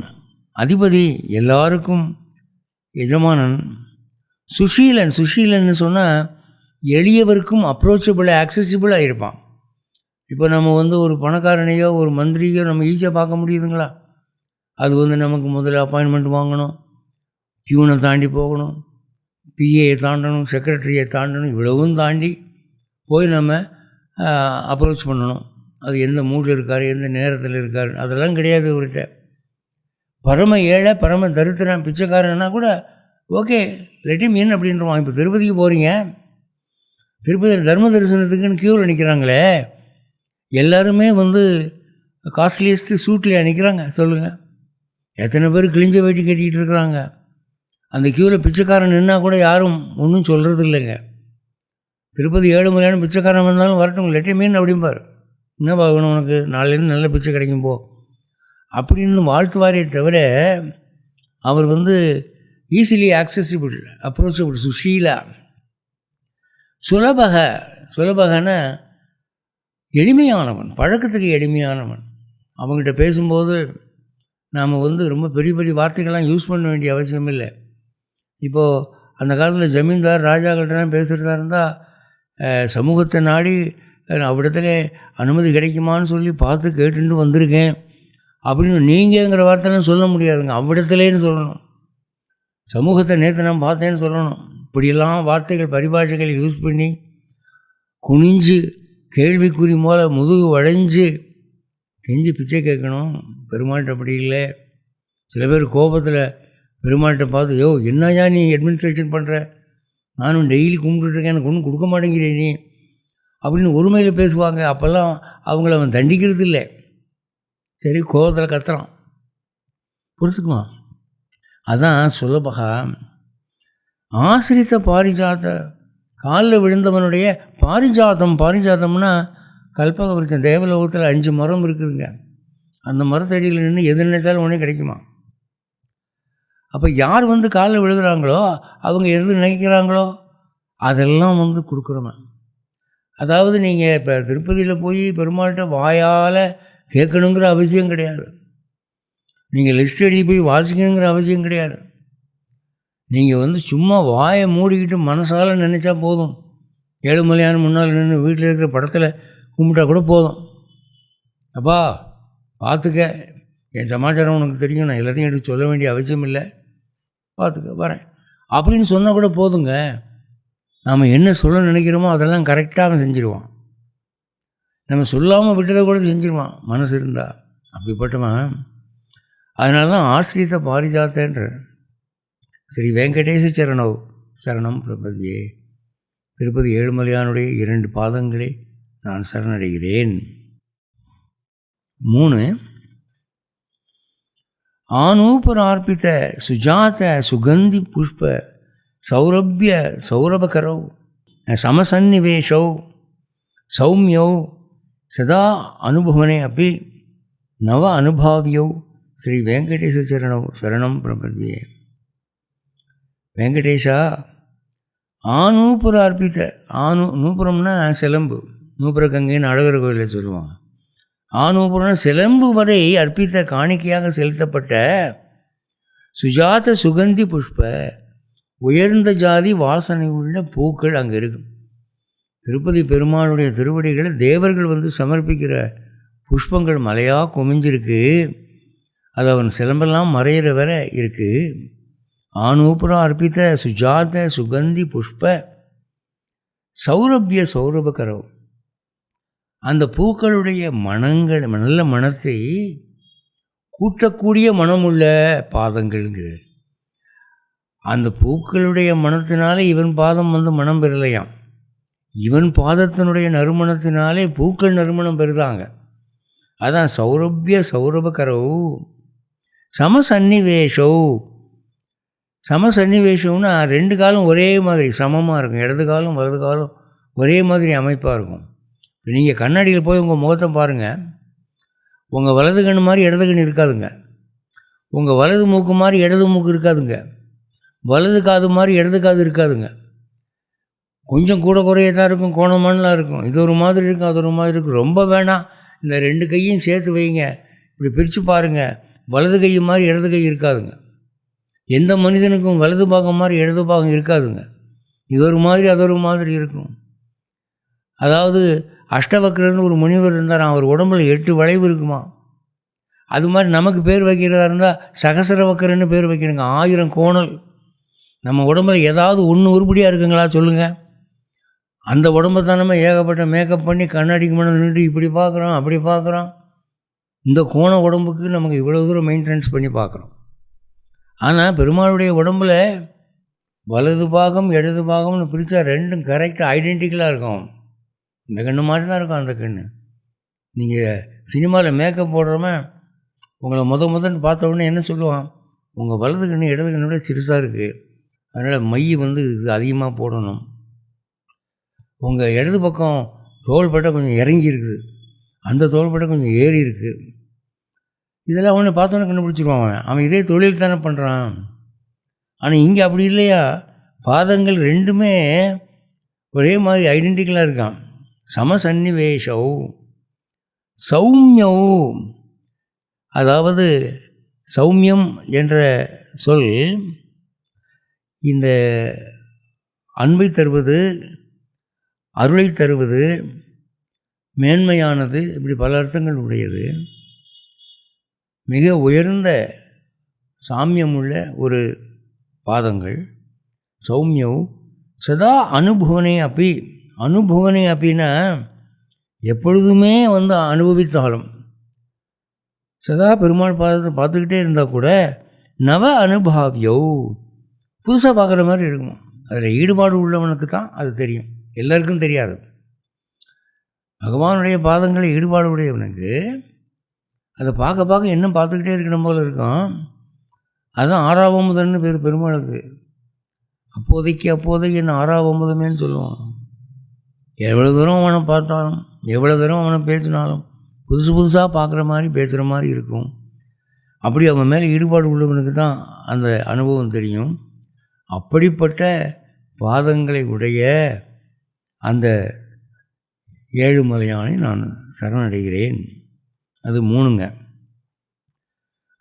S1: அதிபதி, எல்லாருக்கும் எஜமானன். சுஷீலன், சுஷீலன்னு சொன்னால் எளியவருக்கும் அப்ரோச்சபிளாக, ஆக்சசிபிளாக இருப்பான். இப்போ நம்ம வந்து ஒரு பணக்காரனையோ ஒரு மந்திரியோ நம்ம ஈஸியாக பார்க்க முடியுதுங்களா? அது வந்து நமக்கு முதல்ல அப்பாயின்மெண்ட் வாங்கணும், பியூனை தாண்டி போகணும், பிஏயை தாண்டணும், செக்ரட்டரியை தாண்டணும், இவ்வளவும் தாண்டி போய் நம்ம அப்ரோச் பண்ணணும். அது எந்த மூடில் இருக்கார், எந்த நேரத்தில் இருக்கார், அதெல்லாம் கிடையாது இவர்கிட்ட. பரம ஏழை, பரம தரித்திரன், பிச்சைக்காரன்னா கூட ஓகே லெட் ஹிம் இன் அப்படின்றவான். இப்போ திருப்பதிக்கு போகிறீங்க, திருப்பதியில் தர்ம தரிசனத்துக்குன்னு க்யூவில் நிற்கிறாங்களே, எல்லாருமே வந்து காஸ்ட்லியஸ்ட்டு சூட்லேயே நிற்கிறாங்க சொல்லுங்கள். எத்தனை பேர் கிழிஞ்ச வேட்டி கட்டிக்கிட்டு இருக்கிறாங்க. அந்த க்யூவில் பிச்சைக்காரன் நின்னால் கூட யாரும் ஒன்றும் சொல்கிறது இல்லைங்க. திருப்பதி ஏழுமலையான பிச்சைக்காரன் வந்தாலும் வரட்டும், லெட் ஹிம் இன் அப்படிம்பார். என்ன பார்க்கணும் உனக்கு, நாளையிலேருந்து நல்ல பிச்சை கிடைக்கும் போ அப்படின்னு வாழ்த்துவாரே தவிர அவர் வந்து ஈஸிலி ஆக்சசிபிள், அப்ரோச்சபிள். சுஷீலா, சுலபக, சுலபகன எளிமையானவன், பழக்கத்துக்கு எளிமையானவன். அவங்ககிட்ட பேசும்போது நாம் வந்து ரொம்ப பெரிய பெரிய வார்த்தைகள்லாம் யூஸ் பண்ண வேண்டிய அவசியம் இல்லை. இப்போது அந்த காலத்தில் ஜமீன்தார் ராஜாக்கள்கிட்டலாம் பேசுகிறதா இருந்தால் சமூகத்தை நாடி அவ்விடத்துல அனுமதி கிடைக்குமான்னு சொல்லி பார்த்து கேட்டுட்டு வந்திருக்கேன் அப்படின்னு நீங்கங்கிற வார்த்தைலாம் சொல்ல முடியாதுங்க. அவ்விடத்துலேன்னு சொல்லணும். சமூகத்தை நேற்று நான் பார்த்தேன்னு சொல்லணும். இப்படியெல்லாம் வார்த்தைகள், பரிபாஷைகள் யூஸ் பண்ணி குனிஞ்சு கேள்விக்குறி போல முதுகு வளைஞ்சு கெஞ்சி பிச்சை கேட்கணும். பெருமாள்கிட்ட அப்படி இல்லை. சில பேர் கோபத்தில் பெருமாள்கிட்ட பார்த்து, யோ என்னையா நீ அட்மினிஸ்ட்ரேஷன் பண்ணுற, நானும் டெய்லி கும்பிட்டுருக்கேன், எனக்கு ஒன்றும் கொடுக்க மாட்டேங்கிறேன் நீ அப்படின்னு ஒருமையில் பேசுவாங்க. அப்போல்லாம் அவங்கள அவன் தண்டிக்கிறது இல்லை. சரி கோபத்தில் கத்துறான், பொறுத்துக்குவான். அதான் சுலபகா. ஆசிரித்த பாரிஜாத, காலில் விழுந்தவனுடைய பாரிஜாதம். பாரிஜாதம்னா கல்பக விருட்சம். தேவலோகத்தில் 5 மரம் இருக்குதுங்க. அந்த மரத்தடியில் நின்று எது நினைச்சாலும் உடனே கிடைக்குமா? அப்போ யார் வந்து காலில் விழுகிறாங்களோ அவங்க எது நினைக்கிறாங்களோ அதெல்லாம் வந்து கொடுக்குறோமே. அதாவது நீங்கள் இப்போ திருப்பதியில் போய் பெருமாள்கிட்ட வாயால் கேட்கணுங்கிற அவசியம் கிடையாது. நீங்கள் லிஸ்ட் எழுதி போய் வாசிக்கணுங்கிற அவசியம் கிடையாது. நீங்கள் வந்து சும்மா வாயை மூடிக்கிட்டு மனசால் நினச்சா போதும். ஏழுமலையான முன்னால் நின்று வீட்டில் இருக்கிற படத்தில் கும்பிட்டா கூட போதும். அப்பா பார்த்துக்க, என் சமாச்சாரம் உனக்கு தெரியும், நான் எல்லாத்தையும் எடுத்து சொல்ல வேண்டிய அவசியம் இல்லை, பார்த்துக்க வரேன் அப்படின்னு சொன்னால் கூட போதுங்க. நாம் என்ன சொல்ல நினைக்கிறோமோ அதெல்லாம் கரெக்டாக அவன் செஞ்சிருவான். நம்ம சொல்லாமல் விட்டதை கூட செஞ்சிருவான் மனசு இருந்தால். அப்படிப்பட்டவன். அதனால தான் ஆசிரியத்தை பாரிஜாத்தன்ற ஸ்ரீ வெங்கடேச சரணவ் சரணம் பிரபதியே. திருப்பதி ஏழுமலையானுடைய 2 பாதங்களே நான் சரணடைகிறேன். 3 ஆனூபரார்ப்பித சுஜாத சுகந்தி புஷ்ப சௌரபிய சௌரபகரௌ சமசன்னிவேஷௌ சௌமியௌ சதா அனுபவனே அப்படி நவ அனுபாவியௌ ஸ்ரீ வெங்கடேச சரணவ் சரணம் பிரபதியே. வெங்கடேஷா, ஆனூப்புர அர்ப்பித்த நூப்புரம்னா சிலம்பு, நூப்புர கங்கைன்னு அழகர் கோயிலில் சொல்லுவாங்க. ஆனூப்புரம்னா சிலம்பு வரை அர்ப்பித்த காணிக்கையாக செலுத்தப்பட்ட சுஜாத சுகந்தி புஷ்ப உயர்ந்த ஜாதி வாசனை உள்ள பூக்கள் அங்கே இருக்கும். திருப்பதி பெருமாளுடைய திருவடிகளை தேவர்கள் வந்து சமர்ப்பிக்கிற புஷ்பங்கள் மலையாக குமிஞ்சிருக்கு. அது அவன் சிலம்பெல்லாம் மறையிற வர இருக்குது. ஆனூப்புரா அர்ப்பித்த சுஜாத சுகந்தி புஷ்ப சௌரபிய சௌரபகரவ், அந்த பூக்களுடைய மனங்கள், நல்ல மனத்தை கூட்டக்கூடிய மனமுள்ள பாதங்கள்ங்கிறார். அந்த பூக்களுடைய மனத்தினாலே இவன் பாதம் வந்து மனம் பெறலையாம். இவன் பாதத்தினுடைய நறுமணத்தினாலே பூக்கள் நறுமணம் பெறுதாங்க. அதான் சௌரபிய சௌரபகரவ் சமசன்னிவேஷோ. சமசன்னிவேஷம்னா 2 காலம் ஒரே மாதிரி சமமாக இருக்கும். இடது காலம் வலது காலம் ஒரே மாதிரி அமைப்பாக இருக்கும். நீங்கள் கண்ணாடியில் போய் உங்கள் முகத்தை பாருங்கள். உங்கள் வலது கண் மாதிரி இடது கண் இருக்காதுங்க. உங்கள் வலது மூக்கு மாதிரி இடது மூக்கு இருக்காதுங்க. வலது காது மாதிரி இடது காது இருக்காதுங்க. கொஞ்சம் கூட குறையதான் இருக்கும், கோணமானலாம் இருக்கும். இது ஒரு மாதிரி இருக்கும், அது ஒரு மாதிரி இருக்கும். ரொம்ப வேணாம், இந்த 2 கையும் சேர்த்து வைங்க, இப்படி பிரித்து பாருங்கள். வலது கை மாதிரி இடது கை இருக்காதுங்க. எந்த மனிதனுக்கும் வலது பாகம் மாதிரி இடது பாகம் இருக்காதுங்க. இது ஒரு மாதிரி அது ஒரு மாதிரி இருக்கும். அதாவது அஷ்டவக்கரன்னு ஒரு முனிவர் இருந்தார். அவர் உடம்புல 8 வளைவு இருக்குமா. அது மாதிரி நமக்கு பேர் வைக்கிறதா இருந்தால் சகசரவக்கரன்னு பேர் வைக்கிறேங்க. 1000 கோணல். நம்ம உடம்புல ஏதாவது ஒன்று உருப்படியாக இருக்குங்களா சொல்லுங்கள். அந்த உடம்பை தான் நம்ம ஏகப்பட்ட மேக்கப் பண்ணி கண்ணாடிக்கு முன்னாடி நின்று இப்படி பார்க்குறோம் அப்படி பார்க்குறோம். இந்த கோண உடம்புக்கு நமக்கு இவ்வளோ தூரம் மெயின்டெனன்ஸ் பண்ணி பார்க்குறோம். ஆனால் பெருமாளுடைய உடம்பில் வலது பாகம் இடது பாகம்னு பிரித்தா 2ம் கரெக்டாக ஐடென்டிக்கலாக இருக்கும். இந்த கண்ணு மாதிரி தான் இருக்கும் அந்த கண்ணு. நீங்கள் சினிமாவில் மேக்கப் போடுறோமே, உங்களை முதன்னு பார்த்த உடனே என்ன சொல்லுவான், உங்கள் வலது கண்ணு இடது கண்ணோட சிறுசாக இருக்குது, அதனால் மை வந்து இது அதிகமாக போடணும். உங்கள் இடது பக்கம் தோள்பட்டை கொஞ்சம் இறங்கி இருக்குது, அந்த தோள்பட்டை கொஞ்சம் ஏறி இருக்குது. இதெல்லாம் அவனை பார்த்தோன்னே கண்டுபிடிச்சிருவான். அவன் இதே தொழில் தானே பண்ணுறான். ஆனால் இங்கே அப்படி இல்லையா, பாதங்கள் 2மே ஒரே மாதிரி ஐடென்டிக்கலாக இருக்கான். சமசன்னிவேஷோ சௌமியோ, அதாவது சௌமியம் என்ற சொல் இந்த அன்பை தருவது, அருளை தருவது, மேன்மையானது, இப்படி பல அர்த்தங்கள் உடையது. மிக உயர்ந்த சாமியமுள்ள ஒரு பாதங்கள். சௌமியோ சதா அனுபவனே அப்படி. அனுபவனே அப்படின்னா எப்பொழுதுமே வந்து அனுபவித்தாலும், சதா பெருமாள் பாதத்தை பார்த்துக்கிட்டே இருந்தால் கூட நவ அனுபாவியோ, புதுசாக பார்க்குற மாதிரி இருக்குமா. அதில் ஈடுபாடு உள்ளவனுக்கு தான் அது தெரியும், எல்லாருக்கும் தெரியாது. பகவானுடைய பாதங்களை ஈடுபாடு உடையவனுக்கு அதை பார்க்க பார்க்க இன்னும் பார்த்துக்கிட்டே இருக்கணும் போல் இருக்கும். அதுதான் ஆறாவமுதன்னு பேர் பெருமாளுக்கு. அப்போதைக்கு என்ன ஆறாவமுதமேன்னு சொல்லுவான். எவ்வளோ தூரம் அவனை பார்த்தாலும், எவ்வளோ தூரம் அவனை பேசினாலும் புதுசு புதுசாக பார்க்குற மாதிரி பேசுகிற மாதிரி இருக்கும். அப்படி அவன் மேலே ஈடுபாடு உள்ளவனுக்கு தான் அந்த அனுபவம் தெரியும். அப்படிப்பட்ட பாதங்களை உடைய அந்த ஏழுமலையானை நான் சரணடைகிறேன். அது 3ங்க.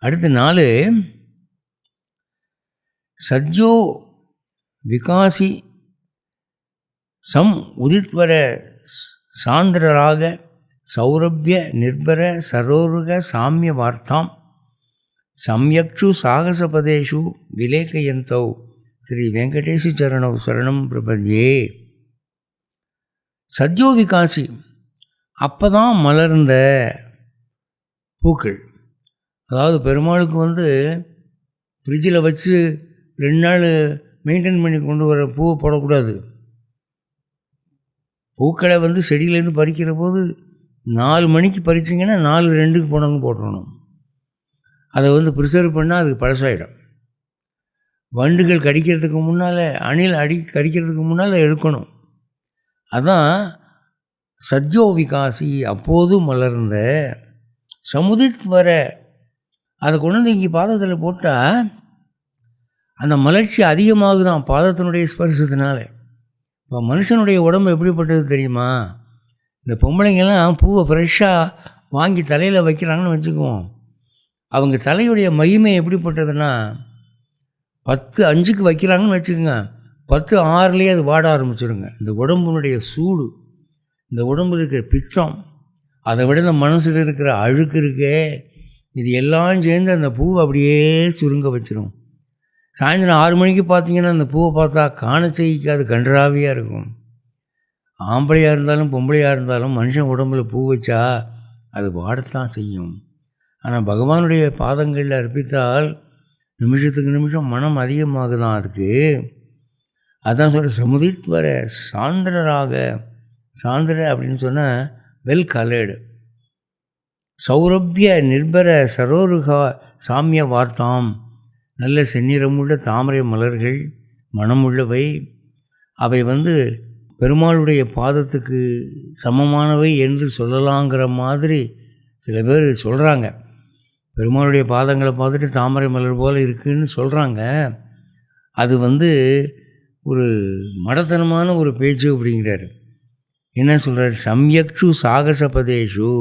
S1: அடுத்து 4, சத்யோ விகாசி சம் உதித்வர சாந்திரராக சௌரபிய நிர்பர சரோருக சாமிய வார்த்தாம் சம்யக்ஷு சாகசபதேஷு விலேகயந்தௌ ஸ்ரீ வெங்கடேஷ சரணௌ சரணம் பிரபத்யே. சத்யோ விகாசி, அப்போ தான் மலர்ந்த பூக்கள். அதாவது பெருமாளுக்கு ஃப்ரிட்ஜில் வச்சு 2 நாள் மெயின்டைன் பண்ணி கொண்டு வர பூவை போடக்கூடாது. பூக்களை செடியிலேருந்து பறிக்கிற போது 4 மணிக்கு பறிச்சிங்கன்னா 4:02க்கு போனவங்க போட்டுடணும். அதை ப்ரிசர்வ் பண்ணால் அதுக்கு பழசாயிடும். வண்டுகள் கடிக்கிறதுக்கு முன்னால், அணில் கடிக்கிறதுக்கு முன்னால் எடுக்கணும். அதான் சத்யோ விகாசி, அப்போது மலர்ந்த சமுதித் வர. அதை கொண்டு இங்கே பாதத்தில் போட்டால் அந்த மலர்ச்சி அதிகமாகுதான் பாதத்தினுடைய ஸ்பர்சத்தினால. இப்போ மனுஷனுடைய உடம்பு எப்படிப்பட்டது தெரியுமா? இந்த பொம்பளைங்கெல்லாம் பூவை ஃப்ரெஷ்ஷாக வாங்கி தலையில் வைக்கிறாங்கன்னு வச்சுக்குவோம். அவங்க தலையுடைய மகிமை எப்படிப்பட்டதுன்னா, 10:05க்கு வைக்கிறாங்கன்னு வச்சுக்கோங்க, 10:06 அது வாட ஆரம்பிச்சிருங்க. இந்த உடம்புனுடைய சூடு, இந்த உடம்புல இருக்கிற பித்தம், அதை விட இந்த மனசில் இருக்கிற அழுக்கு இருக்கே, இது எல்லாம் சேர்ந்து அந்த பூவை அப்படியே சுருங்க வச்சிடும். சாயந்தரம் 6 மணிக்கு பார்த்தீங்கன்னா அந்த பூவை பார்த்தா காண செய்யிக்காது, கன்றாவியாக இருக்கும். ஆம்பளையாக இருந்தாலும் பொம்பளையாக இருந்தாலும் மனுஷன் உடம்புல பூ வச்சா அது வாடத்தான் செய்யும். ஆனால் பகவானுடைய பாதங்களில் அர்ப்பித்தால் நிமிஷத்துக்கு நிமிஷம் மனம் அதிகமாகுதான் அதுக்கு. அதான் சொல்கிற சமுதித் வர சாந்திரராக. சாந்திர அப்படின்னு சொன்னால் வெல் கலர்டு. சௌரபிய நிர்பர சரோருகா சாமிய வார்த்தாம், நல்ல செந்நிறமுள்ள தாமரை மலர்கள், மனமுள்ளவை. அவை பெருமாளுடைய பாதத்துக்கு சமமானவை என்று சொல்லலாங்கிற மாதிரி சில பேர் சொல்கிறாங்க. பெருமாளுடைய பாதங்களை பார்த்துட்டு தாமரை மலர் போல் இருக்குதுன்னு சொல்கிறாங்க. அது ஒரு மடத்தனமான ஒரு பேச்சு அப்படிங்கிறாரு. என்ன சொல்கிறார்? சம்யக்ஷு சாகசபதேஷு,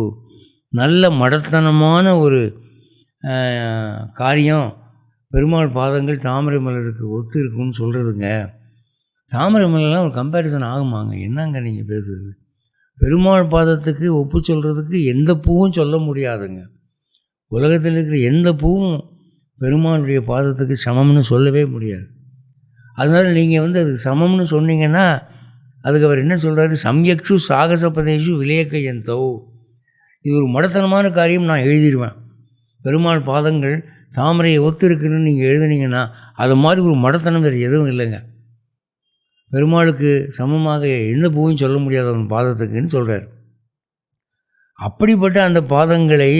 S1: நல்ல மடத்தனமான ஒரு காரியம் பெருமாள் பாதங்கள் தாமரை மலருக்கு ஒத்து இருக்குன்னு சொல்கிறதுங்க. தாமரை மலர்லாம் ஒரு கம்பேரிசன் ஆகுமாங்க? என்னங்க நீங்கள் பேசுகிறது? பெருமாள் பாதத்துக்கு ஒப்பு சொல்கிறதுக்கு எந்த பூவும் சொல்ல முடியாதுங்க. உலகத்தில் இருக்கிற எந்த பூவும் பெருமாளுடைய பாதத்துக்கு சமம்னு சொல்லவே முடியாது. அதனால் நீங்கள் அதுக்கு சமம்னு சொன்னீங்கன்னா அதுக்கு அவர் என்ன சொல்கிறாரு? சம்யக்ஷு சாகசபதேஷு விலேகயந்தௌ, இது ஒரு மடத்தனமான காரியம் நான் எழுதிடுவேன். பெருமாள் பாதங்கள் தாமரையை ஒத்து இருக்குன்னு நீங்கள் எழுதுனீங்கன்னா அது மாதிரி ஒரு மடத்தனம் வேறு எதுவும் இல்லைங்க. பெருமாளுக்கு சமமாக எந்த பூவும் சொல்ல முடியாத அவன் பாதத்துக்குன்னு சொல்கிறார். அப்படிப்பட்ட அந்த பாதங்களை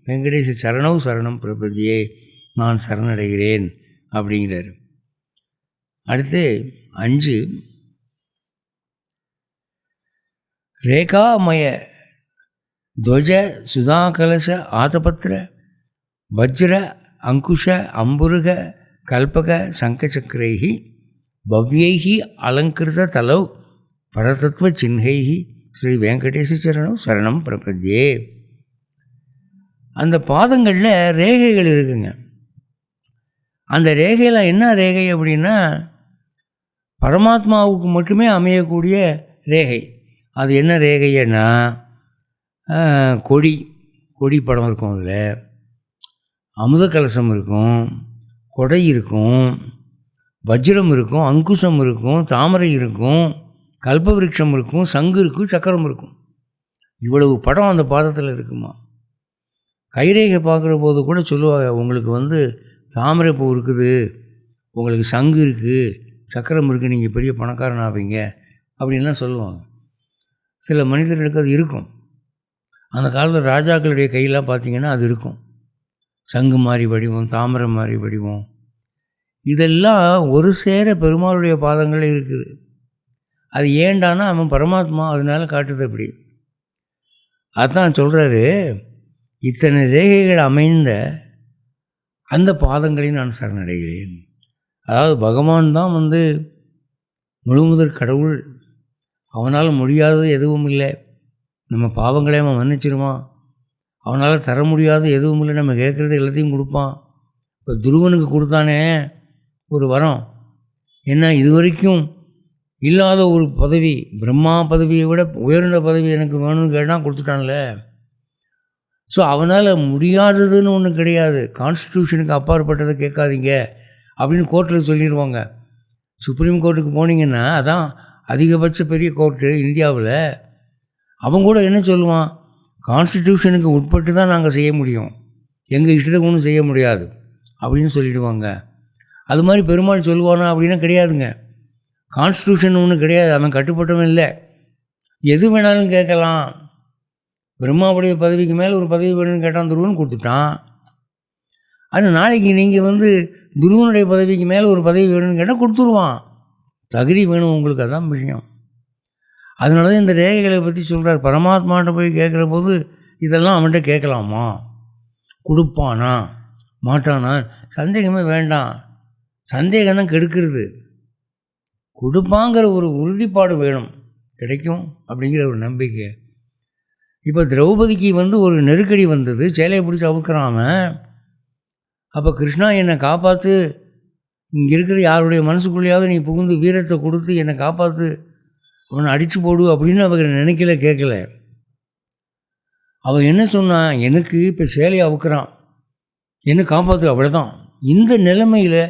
S1: வெங்கடேச சரணௌ சரணம் பிரபதியே, நான் சரணடைகிறேன் அப்படிங்கிறார். அடுத்து 5, ரேகாமய துவஜ சுதாகலச ஆதபத்திர வஜ்ர அங்குஷ அம்புருக கல்பக சங்கச்சக்கரைஹி பவ்யைஹி அலங்கிருத தலௌ பரதத்துவ சின்ஹைஹி ஸ்ரீ வெங்கடேச சரணௌ சரணம் பிரபத்யே. அந்த பாதங்களில் ரேகைகள் இருக்குங்க. அந்த ரேகையில் என்ன ரேகை அப்படின்னா பரமாத்மாவுக்கு மட்டுமே அமையக்கூடிய ரேகை. அது என்ன ரேகைன்னா கொடி படம் இருக்கும், அதில் அமுத கலசம் இருக்கும், கொடை இருக்கும், வஜ்ரம் இருக்கும், அங்குசம் இருக்கும், தாமரை இருக்கும், கல்பவிருட்சம் இருக்கும், சங்கு இருக்கும், சக்கரம் இருக்கும். இவ்வளவு படம் அந்த பாதத்தில் இருக்குமா? கைரேகை பார்க்குற போது கூட சொல்லுவாங்க, உங்களுக்கு தாமரை பூ இருக்குது, உங்களுக்கு சங்கு இருக்குது, சக்கரம் இருக்குது, நீங்கள் பெரிய பணக்காரன் ஆவீங்க அப்படின்லாம் சொல்லுவாங்க. சில மனிதர்களுக்கு அது இருக்கும். அந்த காலத்தில் ராஜாக்களுடைய கையெல்லாம் பார்த்திங்கன்னா அது இருக்கும். சங்கு மாதிரி வடிவம், தாமரை மாதிரி வடிவம், இதெல்லாம் ஒரு சேர பெருமாளுடைய பாதங்கள் இருக்குது. அது ஏண்டானா அவன் பரமாத்மா, அதனால காட்டுது அப்படி. அதான் சொல்கிறாரு, இத்தனை ரேகைகள் அமைந்த அந்த பாதங்களை நான் சரணடைகிறேன். அதாவது பகவான் தான் முழுமுதற் கடவுள். அவனால் முடியாதது எதுவும் இல்லை. நம்ம பாவங்களே அவன் மன்னிச்சிருவான். அவனால் தர முடியாத எதுவும் இல்லை. நம்ம கேட்குறது எல்லாத்தையும் கொடுப்பான். இப்போ துருவனுக்கு கொடுத்தானே ஒரு வரம், என்ன இதுவரைக்கும் இல்லாத ஒரு பதவி, பிரம்மா பதவியை விட உயர்ந்த பதவி எனக்கு வேணும்னு கேட்டால் கொடுத்துட்டான்ல. ஸோ அவனால் முடியாததுன்னு ஒன்று கிடையாது. கான்ஸ்டியூஷனுக்கு அப்பாற்பட்டதை கேட்காதீங்க அப்படின்னு கோர்ட்டில் சொல்லிடுவாங்க. சுப்ரீம் கோர்ட்டுக்கு போனீங்கன்னா, அதான் அதிகபட்ச பெரிய கோர்ட்டு இந்தியாவில். அவங்க கூட என்ன சொல்லுவான், கான்ஸ்டியூஷனுக்கு உட்பட்டு தான் நாங்கள் செய்ய முடியும், எங்கள் இஷ்டத்துக்கு ஒன்றும் செய்ய முடியாது அப்படின்னு சொல்லிவிடுவாங்க. அது மாதிரி பெருமாள் சொல்லுவானா அப்படின்னா கிடையாதுங்க. கான்ஸ்டியூஷன் ஒன்றும் கிடையாது, அவன் கட்டுப்பட்டவன் இல்லை. எது வேணாலும் கேட்கலாம். பிரம்மாவுடைய பதவிக்கு மேலே ஒரு பதவி வேணும்னு கேட்டான், துருவன் கொடுத்துட்டான். ஆனால் நாளைக்கு நீங்கள் துருவனுடைய பதவிக்கு மேலே ஒரு பதவி வேணும்னு கேட்டால் கொடுத்துருவான். தகுதி வேணும் உங்களுக்கு, அதான் விஷயம். அதனால தான் இந்த ரேகைகளை பற்றி சொல்கிறார். பரமாத்மாட்ட போய் கேட்குற போது இதெல்லாம் அவன்கிட்ட கேட்கலாமா, கொடுப்பானா மாட்டானா சந்தேகமே வேண்டாம். சந்தேகம் தான் கெடுக்கிறது. கொடுப்பாங்கிற ஒரு உறுதிப்பாடு வேணும், கிடைக்கும் அப்படிங்கிற ஒரு நம்பிக்கை. இப்போ திரௌபதிக்கு ஒரு நெருக்கடி வந்தது, சேலையை பிடிச்சி அவுக்கிறாம. அப்போ கிருஷ்ணா என்னை காப்பாற்று, இங்கே இருக்கிற யாருடைய மனசுக்குள்ளேயாவது நீ புகுந்து வீரத்தை கொடுத்து என்னை காப்பாற்று, அவனை அடித்து போடு அப்படின்னு அவங்க நினைக்கல, கேட்கல. அவன் என்ன சொன்னான், எனக்கு இப்போ சேலையை அவுக்கிறான், என்னை காப்பாற்று, அவ்வளோதான். இந்த நிலைமையில்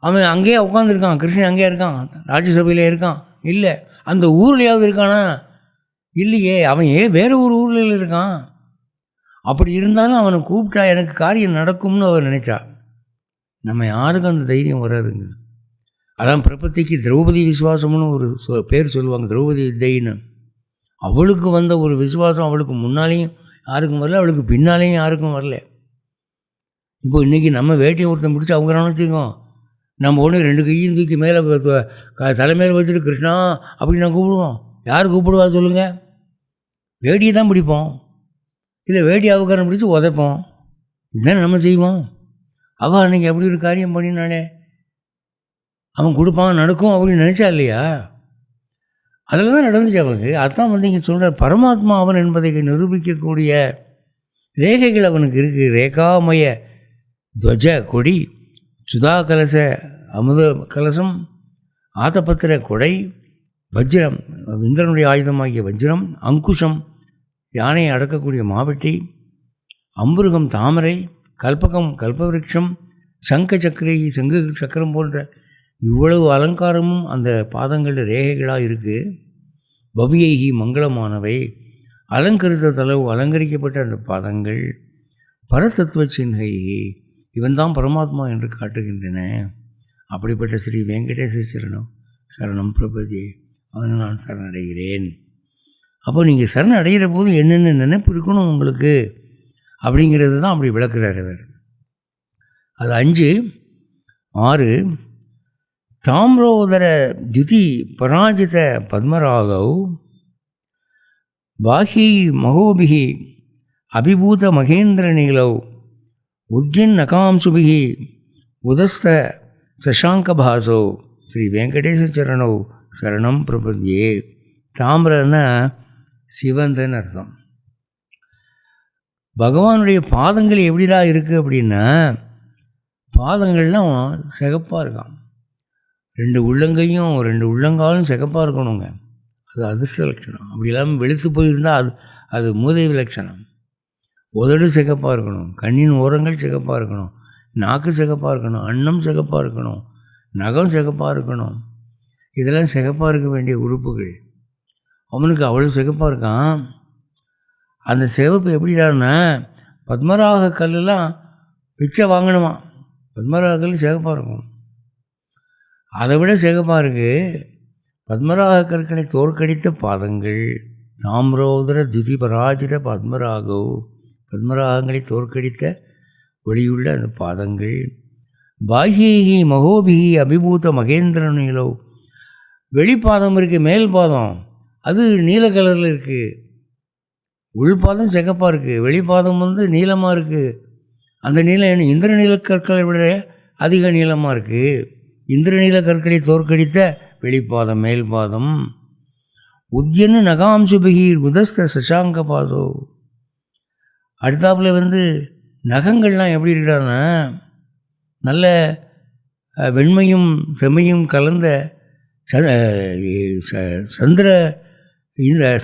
S1: அவன் அங்கேயே உட்காந்துருக்கான். கிருஷ்ணன் அங்கேயே இருக்கான், ராஜ்யசபையில் இருக்கான். இல்லை அந்த ஊர்லையாவது இருக்கானா, இல்லையே. அவன் வேறு ஒரு ஊரில் இருக்கான். அப்படி இருந்தாலும் அவனை கூப்பிட்டா எனக்கு காரியம் நடக்கும்னு அவர் நினைச்சா. நம்ம யாருக்கும் அந்த தைரியம் வராதுங்க. அதான் பிரபத்திக்கு திரௌபதி விசுவாசம்னு ஒரு பேர் சொல்லுவாங்க, திரௌபதி வித்தைன்னு. அவளுக்கு வந்த ஒரு விசுவாசம் அவளுக்கு முன்னாலேயும் யாருக்கும் வரல, அவளுக்கு பின்னாலேயும் யாருக்கும் வரல. இப்போ இன்றைக்கி நம்ம வேட்டையை ஒருத்தன் பிடிச்சி அவங்கறான்னு வச்சுக்கோம், நம்ம ஒன்று 2 கையும் தூக்கி மேலே தலைமையில் வச்சுட்டு கிருஷ்ணா அப்படின்னு நான் கூப்பிடுவோம். யார் கூப்பிடுவா சொல்லுங்கள்? வேட்டியை தான் பிடிப்போம், இல்லை வேட்டி அவக்காரன் பிடிச்சி உதைப்போம். இதுதான் நம்ம செய்வோம். அவள் அன்றைக்கி அப்படி ஒரு காரியம் பண்ணினாலே அவன் கொடுப்பான், நடக்கும் அப்படின்னு நினச்சா இல்லையா? அதில் தான் நடந்துச்சு அவனுக்கு. அதுதான் இங்கே சொல்கிற பரமாத்மா அவன் என்பதை நிரூபிக்கக்கூடிய ரேகைகள் அவனுக்கு இருக்குது. ரேகாமய துவஜ கொடி, சுதா கலச அமுத கலசம், ஆத்தபத்திர கொடை, வஜ்ரம் இந்திரனுடைய ஆயுதமாகிய வஜ்ரம், அங்குஷம் யானையை அடக்கக்கூடிய மாவெட்டி, அம்புருகம் தாமரை, கல்பகம் கல்பவிருட்சம், சங்க சக்கரை சங்கு சக்கரம் போன்ற இவ்வளவு அலங்காரமும் அந்த பாதங்களில் ரேகைகளாக இருக்குது. பவ்யைகி மங்களமானவை, அலங்கரித்த தளவு அலங்கரிக்கப்பட்ட அந்த பாதங்கள், பரதத்துவ சின்ஹை இவன் தான் பரமாத்மா என்று காட்டுகின்றன. அப்படிப்பட்ட ஸ்ரீ வெங்கடேச சரணம் பிரபதியே, அவனை நான் சரணடைகிறேன். அப்போ நீங்கள் சரண் அடைகிற போது என்னென்ன நினைப்பு இருக்கணும் உங்களுக்கு அப்படிங்கிறது தான் அப்படி விளக்குறார் அவர். அது 5 6 தாமிரோதர துதி பராஜித பத்மராகவ் பாஹி மகோபிகி அபிபூத மகேந்திர நீலவ் உத்யன் நகாம்சுபிகி உதஸ்த சசாங்கபாசோ ஸ்ரீ வெங்கடேச சரணவ் சரணம் பிரபந்தியே. தாமிரன்னா சிவந்தன்னு அர்த்தம். பகவானுடைய பாதங்கள் எப்படிடா இருக்குது அப்படின்னா, பாதங்கள்லாம் சிகப்பாக இருக்கான். 2 உள்ளங்கையும் 2 உள்ளங்காலும் சிகப்பாக இருக்கணுங்க. அது அதிர்ஷ்ட லட்சணம். அப்படி இல்லாமல் வெளுத்து போயிருந்தால் அது மூதேவி லட்சணம். உதடு சிகப்பாக இருக்கணும், கண்ணின் ஓரங்கள் சிகப்பாக இருக்கணும், நாக்கு சிகப்பாக இருக்கணும், அன்னம் சிகப்பாக இருக்கணும், நகம் சிகப்பாக இருக்கணும். இதெல்லாம் சிகப்பாக இருக்க வேண்டிய உறுப்புகள். அவனுக்கு அவ்வளோ சிகப்பாக இருக்கான். அந்த சிவப்பு எப்படிடான்னா, பத்மராக கல்லாம் பிச்சை வாங்கணுமா, பத்மராக கல் சிகப்பாக இருக்கும். அதை விட சிகப்பாக இருக்குது பத்மராக கற்களை தோற்கடித்த பாதங்கள். தாமிரோதர துதி பராஜித பத்மராகவ், பத்மராகங்களை தோற்கடித்த ஒளியுள்ள அந்த பாதங்கள். பாஹ்யி மகோபிகி அபிபூத மகேந்திர நீலவ், வெளிப்பாதம் இருக்குது, மேல் பாதம் அது நீல கலரில் இருக்குது. உள்பாதம் சிகப்பாக இருக்குது, வெளிப்பாதம் நீளமாக இருக்குது. அந்த நீளம் என்ன இந்திரநீல கற்களை விட அதிக நீளமாக இருக்குது. இந்திரநீல கற்களை தோற்கடித்த வெளிப்பாதம் மேல் பாதம். உத்யன்னு நகாம்சுபிகீர் உதஸ்த சசாங்க பாசோ. அடுத்தாப்பில் நகங்கள்லாம் எப்படி இருக்கிறான்னா நல்ல வெண்மையும் செம்மையும் கலந்த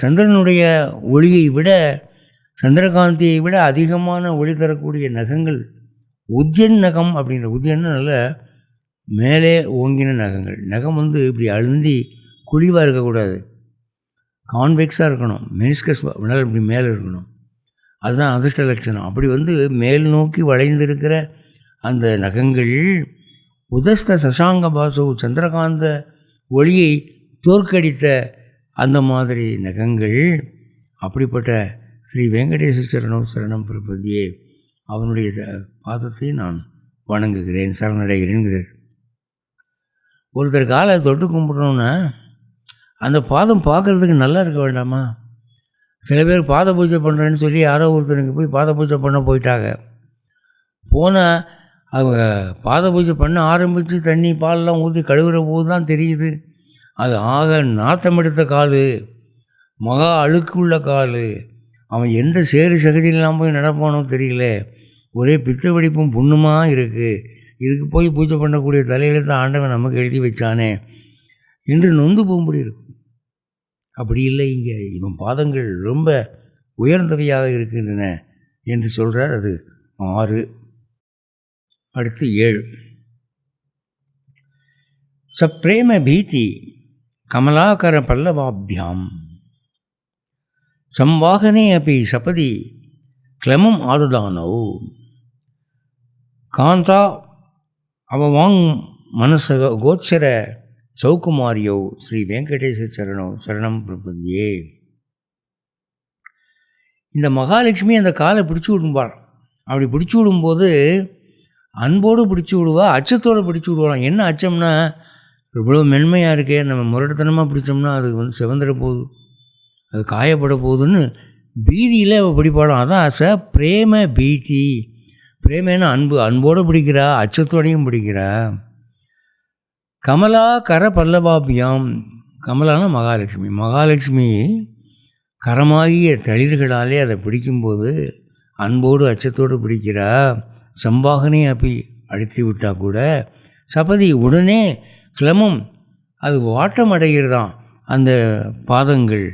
S1: சந்திரனுடைய ஒளியை விட, சந்திரகாந்தியை விட அதிகமான ஒளி தரக்கூடிய நகங்கள் உத்யன் நகம் அப்படின்ற. உத்யன்னு நல்ல மேலே ஓங்கின நகங்கள். நகம் இப்படி அழுந்தி குழிவாக இருக்கக்கூடாது, கான்வெக்ஸாக இருக்கணும். மெனிஸ்கஸ் நல்லா இப்படி மேலே இருக்கணும். அதுதான் அதிர்ஷ்ட லட்சணம். அப்படி மேல் நோக்கி வளைந்திருக்கிற அந்த நகங்கள் உதஸ்த சசாங்க பாசு, சந்திரகாந்த ஒளியை தோற்கடித்த அந்த மாதிரி நகங்கள். அப்படிப்பட்ட ஸ்ரீ வெங்கடேச சரணம் பிரபதியே, அவனுடைய பாதத்தை நான் வணங்குகிறேன், சரணடைகிறேன்கிறார். ஒருத்தர் காலை தொட்டு கும்பிட்றோன்னா அந்த பாதம் பார்க்குறதுக்கு நல்லா இருக்க வேண்டாமா? சில பேர் பாத பூஜை பண்ணுறேன்னு சொல்லி யாரோ ஒருத்தருக்கு போய் பாத பூஜை பண்ண போயிட்டாங்க. போனால் அவங்க பாத பூஜை பண்ண ஆரம்பித்து தண்ணி பாலெலாம் ஊற்றி கழுவுற போது தான் தெரியுது அது ஆக நாட்டம் எடுத்த கால், மகா அழுக்குள்ள கால். அவன் எந்த சேறு சகதியிலாம் போய் நடப்பானோ தெரியல, ஒரே பித்த வெடிப்பும் புண்ணுமாக இருக்குது. இதுக்கு போய் பூஜை பண்ணக்கூடிய தலையில் தான் ஆண்டவன் நமக்கு எழுதி வச்சானே என்று நொந்து போகும்படி இருக்கும். அப்படி இல்லை, இங்கே இவன் பாதங்கள் ரொம்ப உயர்ந்தவையாக இருக்கின்றன என்று சொல்கிறார். அது 6. அடுத்து 7. சப்ரேம பீதி கமலாகர பல்லவாபியாம் சம்வாகனே அப்படி சபதி கிளமம் ஆதுதானோ காந்தா அவவாங் மனச கோச்சர சௌகுமாரியோ ஸ்ரீ வெங்கடேச சரணம் பிரபந்தியே. இந்த மகாலட்சுமி அந்த காலை பிடிச்சி விடும்பார். அப்படி பிடிச்சி விடும்போது அன்போடு பிடிச்சி விடுவா, அச்சத்தோடு பிடிச்சி விடுவாளாம். என்ன அச்சம்னா, இவ்வளோ மென்மையாக இருக்கே, நம்ம முரட்டுத்தனமாக பிடிச்சோம்னா அது சிவந்துட போகுது, அது காயப்பட போகுதுன்னு பீதியில் அவள் பிடிப்பாளாம். அதான் பிரேம பீதி. பிரேமேனா அன்பு, அன்போடு பிடிக்கிறா, அச்சத்தோடையும் பிடிக்கிறா. கமலா கர பல்லவாபியாம். கமலான மகாலட்சுமி. மகாலட்சுமி கரமாகிய தளிர்களாலே அதை பிடிக்கும்போது அன்போடு அச்சத்தோடு பிடிக்கிறா. சம்பாகனே அப்படி அடித்து விட்டால் கூட சபதி உடனே கிளமும், அது வாட்டம் அடைகிறதாம் அந்த பாதங்கள்.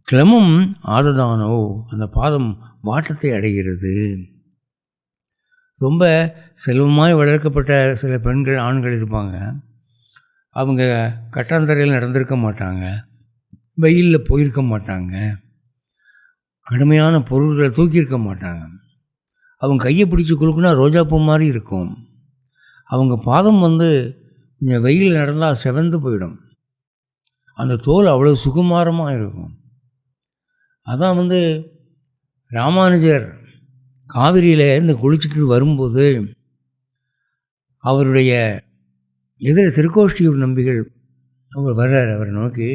S1: கிளமும் ஆததானோ, அந்த பாதம் வாட்டத்தை அடைகிறது. ரொம்ப செல்வமாய் வளர்க்கப்பட்ட சில பெண்கள் ஆண்கள் இருப்பாங்க. அவங்க கட்டாந்தரையில் நடந்திருக்க மாட்டாங்க, வெயிலில் போயிருக்க மாட்டாங்க, கடுமையான பொருள்களை தூக்கியிருக்க மாட்டாங்க. அவங்க கையை பிடிச்சி குலுக்குனா ரோஜாப்பூ மாதிரி இருக்கும். அவங்க பாதம் கொஞ்சம் வெயில் நடந்தால் செவந்து போயிடும். அந்த தோல் அவ்வளோ சுகுமாரமாக இருக்கும். அதான் ராமானுஜர் காவிரியில் இந்த குளிச்சுட்டு வரும்போது அவருடைய எதிர திருக்கோஷ்டியூர் நம்பிகள் அவர் வர்றார். அவரை நோக்கி,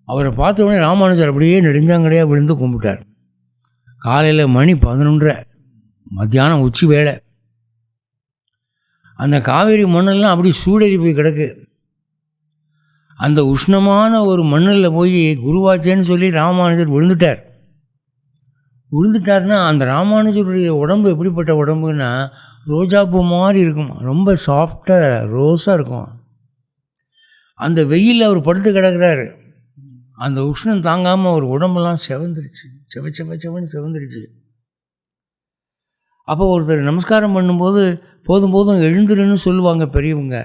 S1: அவரை பார்த்த உடனே ராமானுஜர் அப்படியே நெடுஞ்சாங்கடையாக விழுந்து கும்பிட்டார். காலையில் மணி 11:30, மத்தியானம் உச்சி வேளை. அந்த காவேரி மண்ணெல்லாம் அப்படி சூடேறி போய் கிடக்கு. அந்த உஷ்ணமான ஒரு மண்ணில் போய் குருவாச்சேன்னு சொல்லி ராமானுஜர் விழுந்துட்டார்னா அந்த ராமானுஜருடைய உடம்பு எப்படிப்பட்ட உடம்புன்னா ரோஜாப்பூ மாதிரி இருக்கும், ரொம்ப சாஃப்டாக ரோஸாக இருக்கும். அந்த வெயிலில் அவர் படுத்து கிடக்கிறாரு. அந்த உஷ்ணம் தாங்காமல் அவர் உடம்பெல்லாம் செவந்துருச்சு, செவன்னு செவந்துருச்சு. அப்போ ஒருத்தர் நமஸ்காரம் பண்ணும்போது போதும் எழுந்துருன்னு சொல்லுவாங்க பெரியவங்க.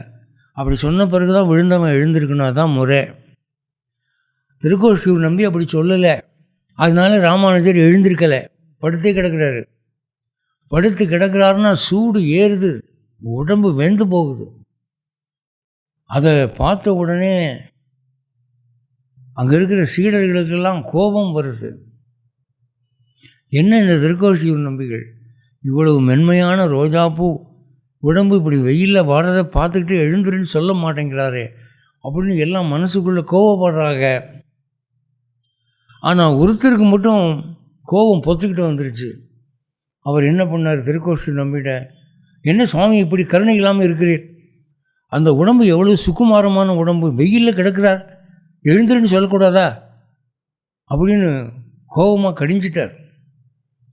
S1: அப்படி சொன்ன பிறகு தான் விழுந்தவன் எழுந்திருக்கணும், அதுதான் முறை. திருக்கோஷ்டியூர் நம்பி அப்படி சொல்லலை. அதனால ராமானுஜர் எழுந்திருக்கலை, படுத்தே கிடக்கிறாரு. படுத்து கிடக்கிறாருன்னா சூடு ஏறுது, உடம்பு வெந்து போகுது. அதை பார்த்த உடனே அங்கே இருக்கிற சீடர்களுக்கெல்லாம் கோபம் வருது. என்ன இந்த திருக்கோஷ்டியூர் நம்பிகள் இவ்வளவு மென்மையான ரோஜாப்பூ உடம்பு இப்படி வெயிலில் வாடுறதை பார்த்துக்கிட்டு எழுந்துருன்னு சொல்ல மாட்டேங்கிறாரே அப்படின்னு எல்லாம் மனசுக்குள்ளே கோவப்படுறாங்க. ஆனால் ஒருத்தருக்கு மட்டும் கோபம் பொத்துக்கிட்டு வந்துருச்சு. அவர் என்ன பண்ணார், திருக்கோஷ்டி நம்பிட்ட, என்ன சுவாமி இப்படி கருணை இல்லாமல் இருக்கிறீர், அந்த உடம்பு எவ்வளோ சுக்குமாரமான உடம்பு, வெயிலில் கிடக்கிறார், எழுந்துருன்னு சொல்லக்கூடாதா அப்படின்னு கோபமாக கடிஞ்சிட்டார்.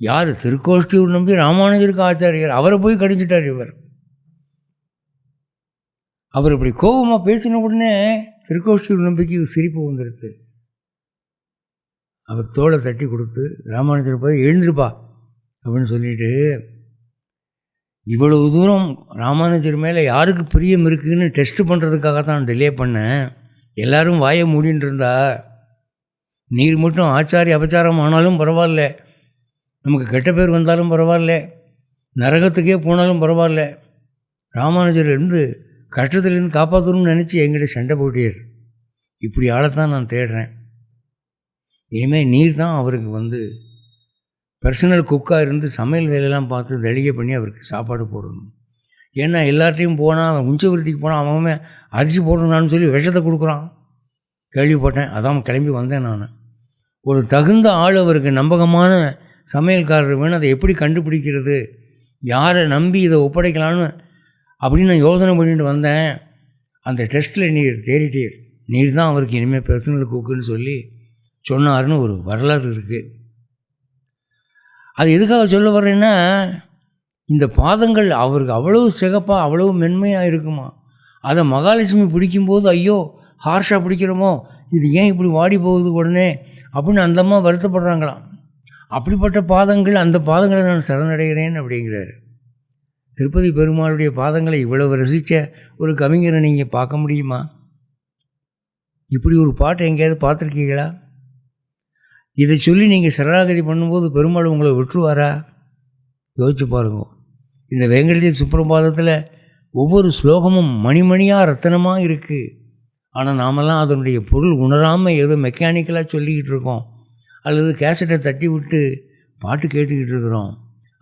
S1: யார், திருக்கோஷ்டியூர் நம்பி ராமானுஜருக்கு ஆச்சாரியர், அவரை போய் கடிஞ்சிட்டார் இவர். அவர் இப்படி கோபமாக பேசின உடனே திருக்கோஷ்டியூர் நம்பிக்கு சிரிப்பு வந்துடுது. அவர் தோளை தட்டி கொடுத்து ராமானுஜரை போய் எழுந்திருப்பா அப்படின்னு சொல்லிட்டு, இவ்வளவு தூரம் ராமானுஜர் மேலே யாருக்கு பிரியம் இருக்குதுன்னு டெஸ்ட் பண்ணுறதுக்காக தான் டிலே பண்ணேன். எல்லோரும் வாயை மூடின்னு இருந்தா, நீர் மட்டும் ஆச்சாரிய அபச்சாரம் ஆனாலும் பரவாயில்ல, நமக்கு கெட்ட பேர் வந்தாலும் பரவாயில்ல, நரகத்துக்கே போனாலும் பரவாயில்ல, ராமானுஜர் இருந்து கஷ்டத்துலேருந்து காப்பாற்றணும்னு நினச்சி என்கிட்ட சண்டை போட்டியர். இப்படி ஆளைத்தான் நான் தேடுறேன். இனிமேல் நீர் தான் அவருக்கு பர்சனல் குக்காக இருந்து சமையல் வேலையெல்லாம் பார்த்து தெளிகை பண்ணி அவருக்கு சாப்பாடு போடணும். ஏன்னா எல்லார்ட்டையும் போனால், அவன் உஞ்சவருத்திக்கு போனால் அவன் அரிசி போடணும்னு சொல்லி விஷத்தை கொடுக்குறான் கேள்விப்பட்டேன். அதான் கிளம்பி வந்தேன் நான். ஒரு தகுந்த ஆள் அவருக்கு நம்பகமான சமையல்காரர் வேணும். அதை எப்படி கண்டுபிடிக்கிறது, யாரை நம்பி இதை ஒப்படைக்கலான்னு அப்படின்னு நான் யோசனை பண்ணிட்டு வந்தேன். அந்த டெஸ்ட்டில் நீர் தேறிட்டீர், நீர் தான் அவருக்கு இனிமேல் பர்சனல் குக்குன்னு சொல்லி சொன்னார்னு ஒரு வரலாறு இருக்குது. அது எதுக்காக சொல்ல வர்றேன்னா, இந்த பாதங்கள் அவருக்கு அவ்வளவு சிகப்பாக அவ்வளவு மென்மையாக இருக்குமா, அதை மகாலட்சுமி பிடிக்கும்போது ஐயோ ஹார்ஷாக பிடிக்கிறோமோ, இது ஏன் இப்படி வாடி போகுது உடனே அப்படின்னு அந்த அம்மா வருத்தப்படுறாங்களாம். அப்படிப்பட்ட பாதங்கள், அந்த பாதங்களை நான் சரணடைகிறேன் அப்படிங்கிறாரு. திருப்பதி பெருமாளுடைய பாதங்களை இவ்வளவு ரசித்த ஒரு கவிஞரை நீங்கள் பார்க்க முடியுமா? இப்படி ஒரு பாட்டை எங்கேயாவது பார்த்துருக்கீங்களா? இதை சொல்லி நீங்கள் சரணாகதி பண்ணும்போது பெருமாள் உங்களை விட்டுருவாரா? யோசிச்சு பாருங்க. இந்த வேங்கடேச சுப்பிரபாதத்தில் ஒவ்வொரு ஸ்லோகமும் மணிமணியாக ரத்தனமாக இருக்குது. ஆனால் நாமெல்லாம் அதனுடைய பொருள் உணராமல் ஏதோ மெக்கானிக்கலாக சொல்லிக்கிட்டு இருக்கோம், அல்லது கேசட்டை தட்டி விட்டு பாட்டு கேட்டுக்கிட்டு இருக்கிறோம்.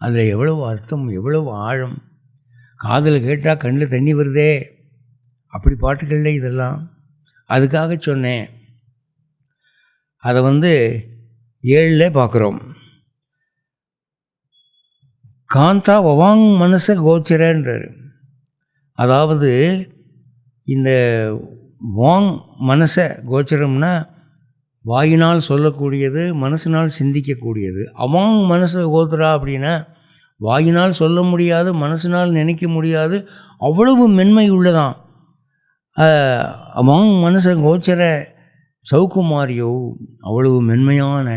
S1: அதில் எவ்வளவு அர்த்தம், எவ்வளவு ஆழம், காதில் கேட்டால் கண்ணில் தண்ணி வருதே, அப்படி பாட்டுகளில் இதெல்லாம். அதுக்காக சொன்னேன். அதை 7 பார்க்குறோம். காந்தா வவாங் மனச கோச்சரன்றார். அதாவது இந்த வாங் மனச கோச்சரம்னா வாயினால் சொல்லக்கூடியது, மனசினால் சிந்திக்கக்கூடியது. அவாங் மனச கோத்திரா அப்படின்னா வாயினால் சொல்ல முடியாது, மனசினால் நினைக்க முடியாது, அவ்வளவு மென்மை உள்ளதான். அவாங் மனச கோச்சர சௌகுமாரியோ, அவ்வளவு மென்மையான,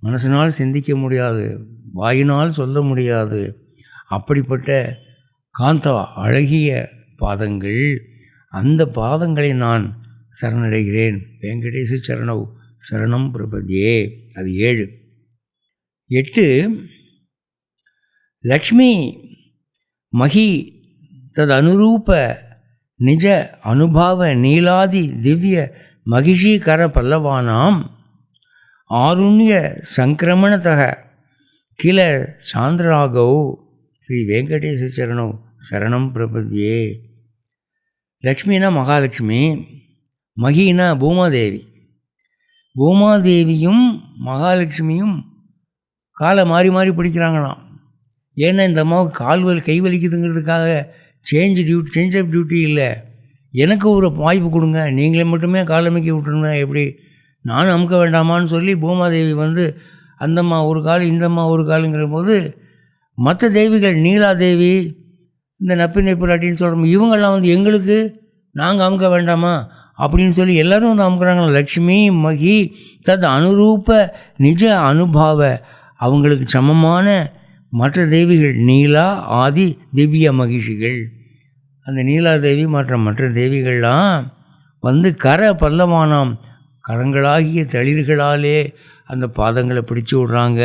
S1: மனசினால் சிந்திக்க முடியாது, வாயினால் சொல்ல முடியாது, அப்படிப்பட்ட காந்தா அழகிய பாதங்கள். அந்த பாதங்களை நான் சரணடைகிறேன். வெங்கடேச சரணவ் சரணம் பிரபதியே. அது 7. 8 லக்ஷ்மி மகி தது அனுரூப நிஜ அனுபாவ நீலாதி திவ்ய மகிஷீகர பல்லவானாம் ஆருண்ய சங்கிரமணத்தக கில சாந்திராகௌ ஸ்ரீ வெங்கடேச சரணவ் சரணம் பிரபதியே. லக்ஷ்மினா மகாலட்சுமி, மகினா பூமாதேவி. பூமாதேவியும் மகாலட்சுமியும் காலை மாறி மாறி பிடிக்கிறாங்களாம். ஏன்னா இந்த அம்மாவுக்கு கால்வலி கை வலிக்குதுங்கிறதுக்காக சேஞ்ச் ஆஃப் டியூட்டி இல்லை, எனக்கு ஒரு வாய்ப்பு கொடுங்க, நீங்களே மட்டுமே கால் அமைக்க விட்டுருங்க, எப்படி நானும் அமுக்க வேண்டாமான்னு சொல்லி பூமாதேவி அந்தம்மா ஒரு கால் இந்தம்மா ஒரு காலுங்கிற போது மற்ற தேவிகள் நீலாதேவி இந்த நப்பி பிராட்டின்னு சொல்கிறோம், இவங்கெல்லாம் எங்களுக்கு நாங்கள் அமுக்க வேண்டாமா அப்படின்னு சொல்லி எல்லோரும் அமுக்குறாங்களா. லக்ஷ்மி மகி தத் அனுரூப நிஜ அனுபாவ, அவங்களுக்கு சமமான மற்ற தேவிகள் நீலா ஆதி திவ்ய மகிஷிகள். அந்த நீலாதேவி மற்ற தேவிகள்லாம் கர பல்லவானாம், கரங்களாகிய தளிர்களாலே அந்த பாதங்களை பிடிச்சி விட்றாங்க.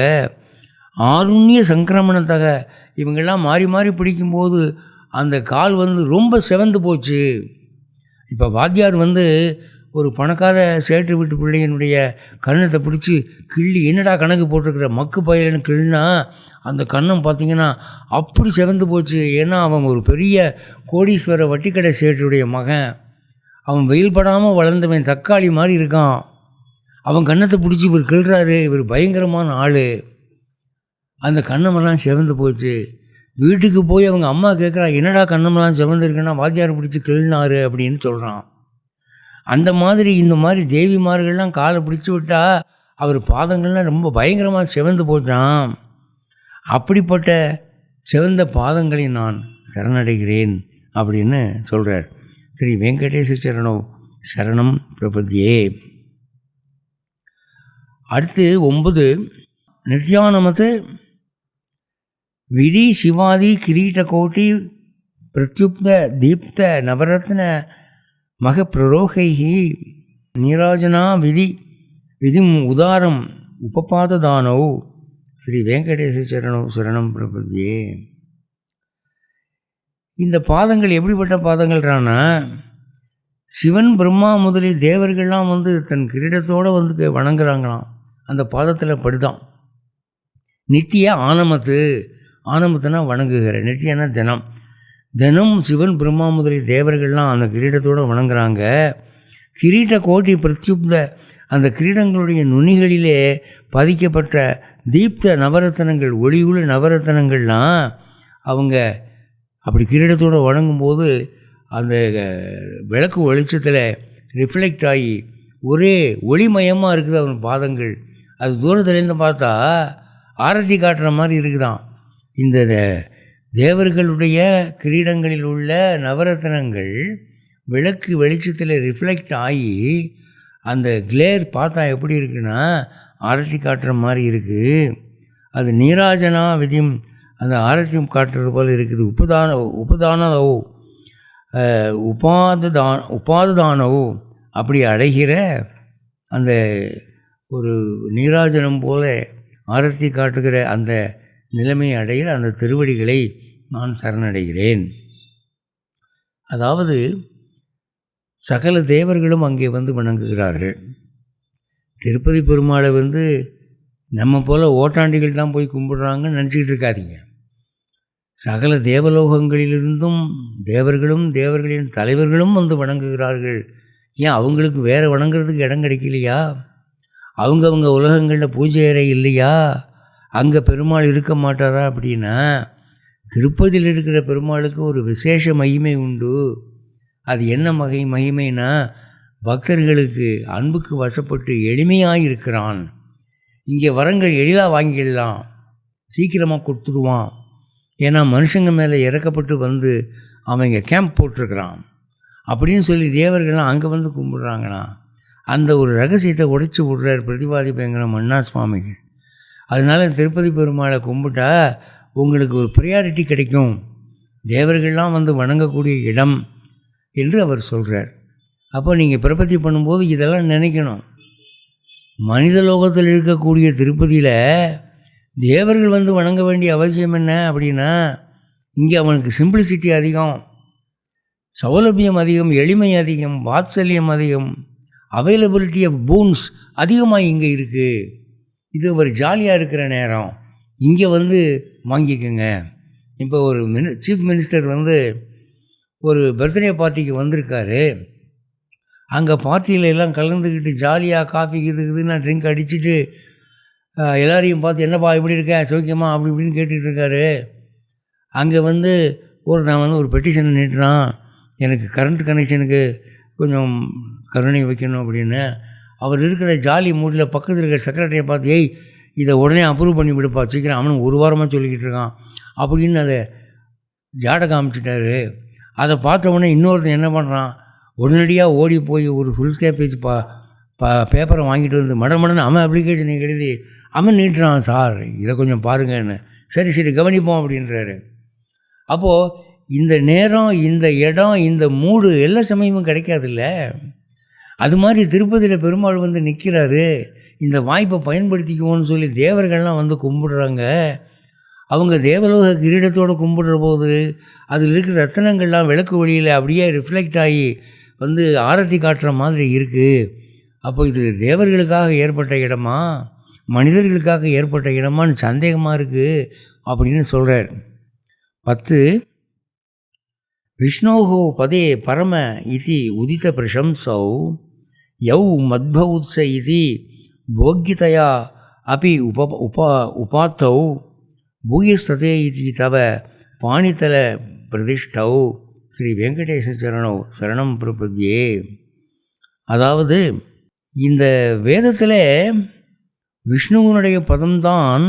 S1: ஆருண்ய சங்கிரமணத்தக, இவங்கெல்லாம் மாறி மாறி பிடிக்கும்போது அந்த கால் ரொம்ப செவந்து போச்சு. இப்போ வாத்தியார் ஒரு பணக்கார சேட்டு வீட்டு பிள்ளையினுடைய கன்னத்தை பிடிச்சி கிள்ளி, என்னடா கணக்கு போட்டிருக்கிற மக்கு பயிலன்னு கிள்ளினா அந்த கன்னம் பார்த்திங்கன்னா அப்படி செவந்து போச்சு. ஏன்னா அவன் ஒரு பெரிய கோடீஸ்வர வட்டிக்கடை சேட்டுடைய மகன், அவன் வெயில் படாமல் வளர்ந்தவன், தக்காளி மாதிரி இருக்கான். அவன் கன்னத்தை பிடிச்சி இவர் கிள்றாரு, இவர் பயங்கரமான ஆள். அந்த கன்னமெல்லாம் செவந்து போச்சு. வீட்டுக்கு போய் அவங்க அம்மா கேட்குறா, என்னடா கன்னமெல்லாம் செவந்துருக்குன்னா வாத்தியார் பிடிச்சி கிள்னாரு அப்படின்னு சொல்கிறான். அந்த மாதிரி இந்த மாதிரி தேவிமார்கள்லாம் காலை பிடிச்சி விட்டா அவர் பாதங்கள்லாம் ரொம்ப பயங்கரமாக செவந்து போச்சான். அப்படிப்பட்ட சிவந்த பாதங்களை நான் சரணடைகிறேன் அப்படின்னு சொல்கிறார். ஸ்ரீ வெங்கடேச சரணோ சரணம் பிரபத்தியே. அடுத்து 9 நித்யானமத்து விதி சிவாதி கிரீட கோட்டி பிரத்யுப்த தீப்த நவரத்ன மக பிரரோகைஹி நீராஜனா விதிம் உதாரம் உபபாததானோ ஸ்ரீ வெங்கடேச சரணோ சரணம் பிரபத்தியே. இந்த பாதங்கள் எப்படிப்பட்ட பாதங்கள்றானா, சிவன் பிரம்மா முதலில் தேவர்கள்லாம் வந்து தன் கிரீடத்தோடு வந்து வணங்குறாங்களாம். அந்த பாதத்தில் படுதான். நித்திய ஆனமத்துனா வணங்குகிற, நித்தியனா தினம் சிவன் பிரம்மா முதலில் தேவர்கள்லாம் அந்த கிரீடத்தோடு வணங்குறாங்க. கிரீட கோட்டி பிரத்யுப்த அந்த கிரீடங்களுடைய நுனிகளிலே பதிக்கப்பட்ட தீப்த நவரத்தனங்கள், ஒளியுள்ள நவரத்தனங்கள்லாம் அவங்க அப்படி கிரீடத்தோடு வணங்கும்போது அந்த விளக்கு வெளிச்சத்தில் ரிஃப்ளெக்ட் ஆகி ஒரே ஒளிமயமாக இருக்குது அவன் பாதங்கள். அது தூரத்துலேருந்து பார்த்தா ஆரத்தி காட்டுற மாதிரி இருக்குதான். இந்த தேவர்களுடைய கிரீடங்களில் உள்ள நவரத்னங்கள் விளக்கு வெளிச்சத்தில் ரிஃப்ளெக்ட் ஆகி அந்த கிளேர் பார்த்தா எப்படி இருக்குன்னா ஆரத்தி காட்டுற மாதிரி இருக்குது. அது நீராஜனா விதியும் அந்த ஆரத்தியம் காட்டுறது போல் இருக்குது. உபதானவோ உபாததானவோ அப்படி அடைகிற அந்த ஒரு நீராஜனம் போல ஆரத்தி காட்டுகிற அந்த நிலைமையை அடைகிற அந்த திருவடிகளை நான் சரணடைகிறேன். அதாவது சகல தேவர்களும் அங்கே வந்து வணங்குகிறார்கள். திருப்பதி பெருமாளை வந்து நம்ம போல் ஓட்டாண்டிகள் தான் போய் கும்பிடுறாங்கன்னு நினச்சிக்கிட்டு இருக்காதீங்க. சகல தேவலோகங்களிலிருந்தும் தேவர்களும் தேவர்களின் தலைவர்களும் வந்து வணங்குகிறார்கள். ஏன் அவங்களுக்கு வேறு வணங்குறதுக்கு இடம் கிடைக்கலையா? அவங்க உலகங்களில் பூஜை அறை இல்லையா? அங்கே பெருமாள் இருக்க மாட்டாரா? அப்படின்னா திருப்பதியில் இருக்கிற பெருமாளுக்கு ஒரு விசேஷ மகிமை உண்டு. அது என்ன மகிமைனா பக்தர்களுக்கு அன்புக்கு வசப்பட்டு எளிமையாக இருக்கிறான். இங்கே வரங்கள் எளிதாக வாங்கிடலாம், சீக்கிரமாக கொடுத்துடுவான். ஏன்னா மனுஷங்க மேலே இறக்கப்பட்டு வந்து அவன் இங்கே கேம்ப் போட்டிருக்கிறான் அப்படின்னு சொல்லி தேவர்கள்லாம் அங்கே வந்து கும்பிடுறாங்கண்ணா. அந்த ஒரு ரகசியத்தை உடைச்சி விடுறார் பிரதிவாதி பயங்கரம் அண்ணா சுவாமிகள். அதனால் திருப்பதி பெருமாளை கும்பிட்டா உங்களுக்கு ஒரு ப்ரியாரிட்டி கிடைக்கும், தேவர்கள்லாம் வந்து வணங்கக்கூடிய இடம் என்று அவர் சொல்கிறார். அப்போ நீங்கள் பிரபத்தி பண்ணும்போது இதெல்லாம் நினைக்கணும். மனித லோகத்தில் இருக்கக்கூடிய திருப்பதியில் தேவர்கள் வந்து வணங்க வேண்டிய அவசியம் என்ன அப்படின்னா, இங்கே அவனுக்கு சிம்பிளிசிட்டி அதிகம், சௌலபியம் அதிகம், எளிமை அதிகம், வாத்சல்யம் அதிகம், அவைலபிலிட்டி ஆஃப் பூன்ஸ் அதிகமாக இங்கே இருக்குது. இது ஒரு ஜாலியாக இருக்கிற நேரம், இங்கே வந்து வாங்கிக்கோங்க. இப்போ ஒரு சீஃப் மினிஸ்டர் வந்து ஒரு பர்த்டே பார்ட்டிக்கு வந்திருக்காரு. அங்கே பார்ட்டியில் எல்லாம் கலந்துக்கிட்டு ஜாலியாக காஃபி இதுன்னு ட்ரிங்க் அடிச்சுட்டு எல்லோரையும் பார்த்து என்னப்பா இப்படி இருக்கேன் சௌக்கியமாக அப்படி இப்படின்னு கேட்டுக்கிட்டு இருக்காரு. அங்கே வந்து நான் வந்து ஒரு பெட்டிஷன் நீட்டுறான், எனக்கு கரண்ட் கனெக்ஷனுக்கு கொஞ்சம் கருணை வைக்கணும் அப்படின்னு. அவர் இருக்கிற ஜாலி மூடில் பக்கத்தில் இருக்கிற செக்ரட்டரியை பார்த்து, ஏய் இதை உடனே அப்ரூவ் பண்ணி விடுப்பா சீக்கிரம், அவனும் ஒரு வாரமாக சொல்லிக்கிட்டு இருக்கான் அப்படின்னு அதை ஜாட காமிச்சிட்டாரு. அதை பார்த்த உடனே இன்னொருத்தன் என்ன பண்ணுறான், உடனடியாக ஓடி போய் ஒரு ஃபுல் ஸ்கேப்பேஜ் பேப்பரை வாங்கிட்டு வந்து மடமடன்னு அவன் அப்ளிகேஷனை எழுதி அவன் நீட்டுறான். சார் இதை கொஞ்சம் பாருங்கன்னு. சரி கவனிப்போம் அப்படின்றாரு. அப்போது இந்த நேரம், இந்த இடம், இந்த மூடு எல்லா சமயமும் கிடைக்காதுல்ல. அது மாதிரி திருப்பதியில் பெருமாள் வந்து நிற்கிறாரு, இந்த வாய்ப்பை பயன்படுத்திக்குவோன்னு சொல்லி தேவர்கள்லாம் வந்து கும்பிடுறாங்க. அவங்க தேவலோக கிரீடத்தோடு கும்பிடுற போது அதில் இருக்கிற ரத்தினங்கள்லாம் விளக்கு வழியில் அப்படியே ரிஃப்ளெக்ட் ஆகி வந்து ஆரத்தி காட்டுற மாதிரி இருக்குது. அப்போ இது தேவர்களுக்காக ஏற்பட்ட இடமா மனிதர்களுக்காக ஏற்பட்ட இடமான்னு சந்தேகமாக இருக்குது அப்படின்னு சொல்கிறார். 10 விஷ்ணோஹோ பதே பரம இதி உதித பிரசம்சௌ யௌ மத்பௌத்ஸ இதி போக்கியதையா அப்பி உபாத்தௌ பூயஸ்ததே இதி தவ பாணித்தல பிரதிஷ்டௌ ஸ்ரீ வெங்கடேச சரணோ சரணம் பிரபத்யே. அதாவது இந்த வேதத்தில் விஷ்ணுவனுடைய பதம்தான்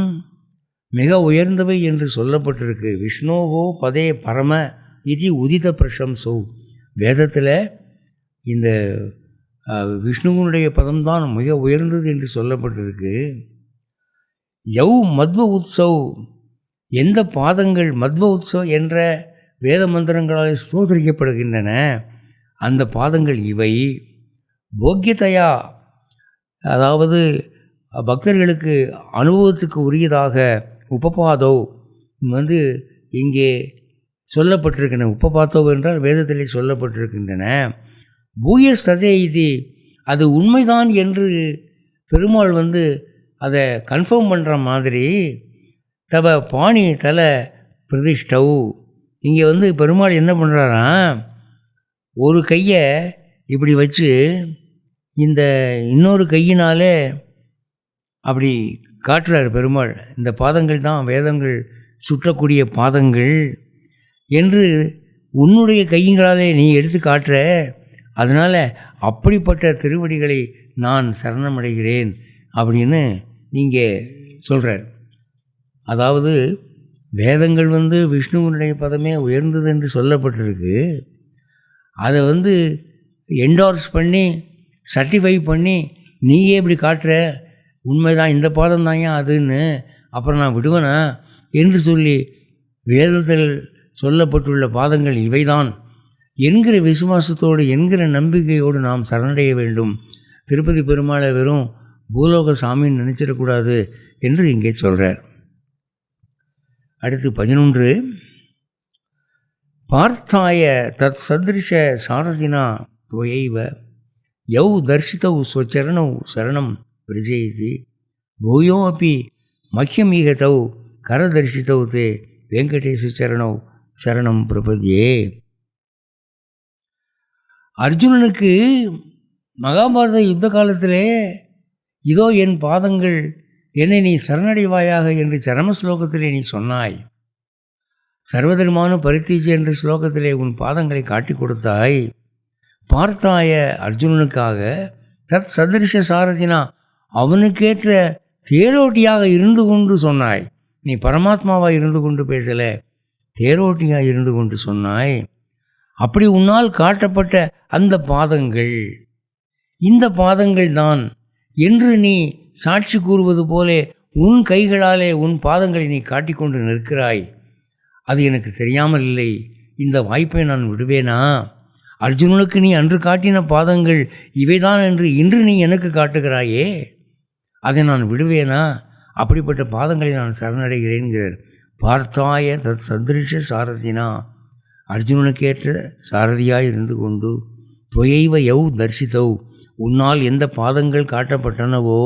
S1: மிக உயர்ந்தவை என்று சொல்லப்பட்டிருக்கு. விஷ்ணோவோ பதே பரம இது உதித பிரசம்சோ. வேதத்தில் இந்த விஷ்ணுவனுடைய பதம்தான் மிக உயர்ந்தது என்று சொல்லப்பட்டிருக்கு. யௌ மத்வ உத்சவ், எந்த பாதங்கள் மத்வ உத்சவ் என்ற வேத மந்திரங்களால் ஸ்தோத்திரிக்கப்படுகின்றன அந்த பாதங்கள் இவை. போக்கியதையா, அதாவது பக்தர்களுக்கு அனுபவத்துக்கு உரியதாக உபபாதோ இங்கே சொல்லப்பட்டிருக்கின்றன. உபபாதோ என்றால் வேதத்திலே சொல்லப்பட்டிருக்கின்றன. பூயஸ்ததே இது, அது உண்மைதான் என்று பெருமாள் அதை கன்ஃபார்ம் பண்ணுற மாதிரி தவ பாணி தல பிரதிஷ்டவு. இங்கே பெருமாள் என்ன பண்ணுறாராம், ஒரு கையை இப்படி வச்சு இந்த இன்னொரு கையினாலே அப்படி காட்டுறார் பெருமாள். இந்த பாதங்கள் தான் வேதங்கள் சுற்றக்கூடிய பாதங்கள் என்று உன்னுடைய கையிங்களாலே நீ எடுத்து காட்டுற. அதனால் அப்படிப்பட்ட திருவடிகளை நான் சரணமடைகிறேன் அப்படின்னு நீங்கள் சொல்கிறார். அதாவது வேதங்கள் விஷ்ணுவனுடைய பதமே உயர்ந்தது என்று சொல்லப்பட்டிருக்கு. அதை என்டார்ஸ் பண்ணி சர்டிஃபை பண்ணி நீயே இப்படி காட்டுற, உண்மைதான் இந்த பாதம் தான் ஏன் அதுன்னு, அப்புறம் நான் விடுவேனா என்று சொல்லி வேதத்தில் சொல்லப்பட்டுள்ள பாதங்கள் இவைதான் என்கிற விசுவாசத்தோடு என்கிற நம்பிக்கையோடு நாம் சரணடைய வேண்டும். திருப்பதி பெருமாளை வெறும் பூலோக சாமின்னு நினச்சிடக்கூடாது என்று இங்கே சொல்கிறார். அடுத்து 11. பார்த்தாய தத் சத்ருஷ சாரதினா துவைவ யௌ தர்ஷிதௌ ஸ்வச்சரணௌ சரணம் பிரஜயதி பூயோ அப்பி மஹ்யமீகதௌ கரதர்ஷிதௌ தே வெங்கடேச சரணௌ சரணம் பிரபத்யே. அர்ஜுனனுக்கு மகாபாரத யுத்த காலத்திலே இதோ என் பாதங்கள், என்னை நீ சரணடைவாயாக என்று சரம ஸ்லோகத்திலே நீ சொன்னாய். சர்வதர்மான பரித்தீச்சு என்ற ஸ்லோகத்திலே உன் பாதங்களை காட்டி கொடுத்தாய். பார்த்தாய அர்ஜுனனுக்காக தத் சதிருஷ சாரதினா, அவனுக்கேற்ற தேரோட்டியாக இருந்து கொண்டு சொன்னாய். நீ பரமாத்மாவாக இருந்து கொண்டு பேசலை, தேரோட்டியாக இருந்து கொண்டு சொன்னாய். அப்படி உன்னால் காட்டப்பட்ட அந்த பாதங்கள் இந்த பாதங்கள் தான் என்று நீ சாட்சி கூறுவது போலே உன் கைகளாலே உன் பாதங்களை நீ காட்டிக்கொண்டு நிற்கிறாய். அது எனக்கு தெரியாமல் இல்லை. இந்த வாய்ப்பை நான் விடுவேனா? அர்ஜுனனுக்கு நீ அன்று காட்டின பாதங்கள் இவைதான் என்று இன்று நீ எனக்கு காட்டுகிறாயே, அதை நான் விடுவேனா? அப்படிப்பட்ட பாதங்களை நான் சரணடைகிறேன்கிறார். பார்த்தாய தத் சதிருஷ சாரதினா, அர்ஜுனனுக்கேற்ற சாரதியாய் இருந்து கொண்டு துவைவ யௌ தர்ஷிதௌ, உன்னால் எந்த பாதங்கள் காட்டப்பட்டனவோ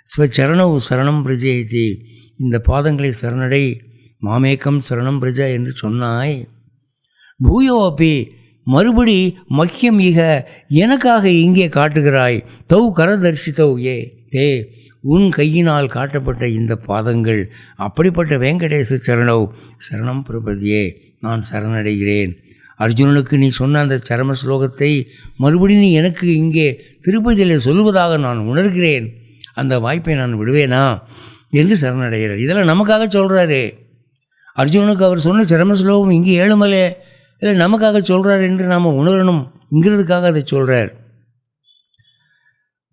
S1: ஸ்வச்சரணௌ சரணம் பிரஜயதி, இந்த பாதங்களை சரணடை, மாமேக்கம் சரணம் பிரஜா என்று சொன்னாய். பூயோ அப்பி, மறுபடி மக்கியம் ஈக எனக்காக இங்கே காட்டுகிறாய். தௌ கரதர்ஷிதௌ ஏ தே, உன் கையினால் காட்டப்பட்ட இந்த பாதங்கள், அப்படிப்பட்ட வெங்கடேச சரணௌ சரணம் பிரபதியே, நான் சரணடைகிறேன். அர்ஜுனனுக்கு நீ சொன்ன அந்த சரம ஸ்லோகத்தை மறுபடியும் நீ எனக்கு இங்கே திருப்பதியில் சொல்லுவதாக நான் உணர்கிறேன். அந்த வாய்ப்பை நான் விடுவேனா என்று சரணடைகிறார். இதெல்லாம் நமக்காக சொல்கிறாரு. அர்ஜுனனுக்கு அவர் சொன்ன சரம ஸ்லோகம் இங்கே ஏழுமலை இல்லை நமக்காக சொல்கிறார் என்று நாம் உணரணும்ங்கிறதுக்காக அதை சொல்கிறார்.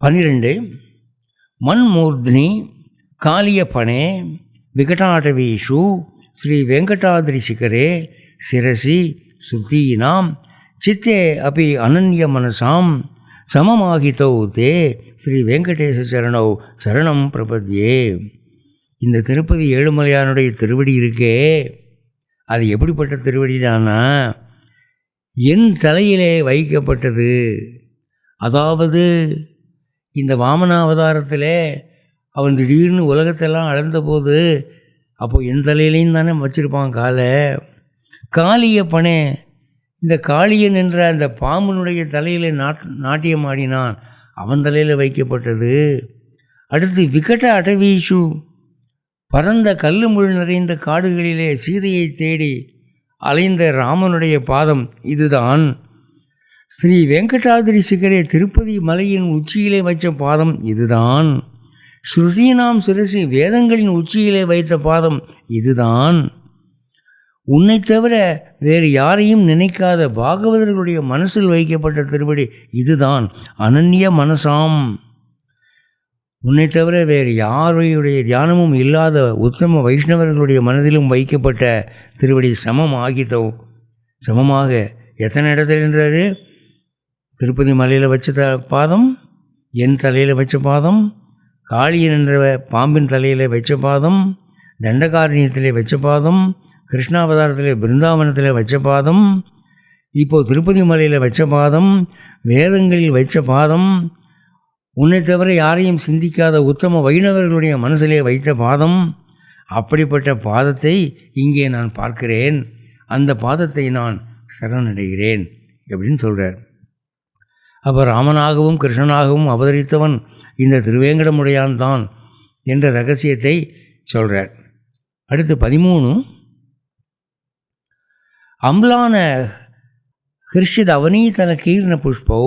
S1: 12. மன்மூர்த்னி காளிய பணே விகடாடவீஷு ஸ்ரீ வெங்கடாதிரி சிகரே சிரசி சுத்தீனாம் சித்தே அபி அனன்ய மனசாம் சமமாகிதௌ தே ஸ்ரீ வெங்கடேச சரணௌ சரணம் பிரபத்யே. இந்த திருப்பதி ஏழுமலையானுடைய திருவடி இருக்கே, அது எப்படிப்பட்ட திருவடிதானா, என் தலையிலே வைக்கப்பட்டது. அதாவது இந்த வாமனாவதாரத்தில் அவன் திடீர்னு உலகத்தெல்லாம் அளந்தபோது அப்போது என் தலையிலையும் தானே வச்சுருப்பான் காலை. காளிய பணே, இந்த காளியன் என்ற அந்த பாம்பனுடைய தலையில் நாட்டியம் ஆடினான், அவன் தலையில் வைக்கப்பட்டது. அடுத்து விகட அடவீஷு, பரந்த கல்லு முள் நிறைந்த காடுகளிலே சீதையை தேடி அலைந்த ராமனுடைய பாதம் இதுதான். ஸ்ரீ வெங்கடாதிரி சிகரே திருப்பதி மலையின் உச்சியிலே வைத்த பாதம் இதுதான். ஸ்ருதீனாம் சிரசி வேதங்களின் உச்சியிலே வைத்த பாதம் இதுதான். உன்னை தவிர வேறு யாரையும் நினைக்காத பாகவதர்களுடைய மனசில் வைக்கப்பட்ட திருவடி இதுதான். அனன்ய மனசாம், உன்னை தவிர வேறு யாருடைய தியானமும் இல்லாத உத்தம வைஷ்ணவர்களுடைய மனதிலும் வைக்கப்பட்ட திருவடி சமம் ஆகித்தோ. சமமாக எத்தனை இடத்துல என்றாரு? திருப்பதி மலையில் வச்ச பாதம், என் தலையில் வச்ச பாதம், காளியன் என்ற பாம்பின் தலையில் வச்ச பாதம், தண்டகாரண்யத்திலே வச்ச பாதம், கிருஷ்ணாவதாரத்தில் பிருந்தாவனத்தில் வச்ச பாதம், இப்போது திருப்பதி மலையில் வச்ச பாதம், வேதங்களில் வச்ச பாதம், உன்னை தவிர யாரையும் சிந்திக்காத உத்தம வைணவர்களுடைய மனசிலே வைத்த பாதம். அப்படிப்பட்ட பாதத்தை இங்கே நான் பார்க்கிறேன். அந்த பாதத்தை நான் சரணடைகிறேன் அப்படின்னு சொல்கிறார். அப்போ ராமனாகவும் கிருஷ்ணனாகவும் அவதரித்தவன் இந்த திருவேங்கடமுடையான் தான் என்ற ரகசியத்தை சொல்கிறார். அடுத்து 13 அம்லான ஹிருஷித் அவனீதன கீர்ண புஷ்பௌ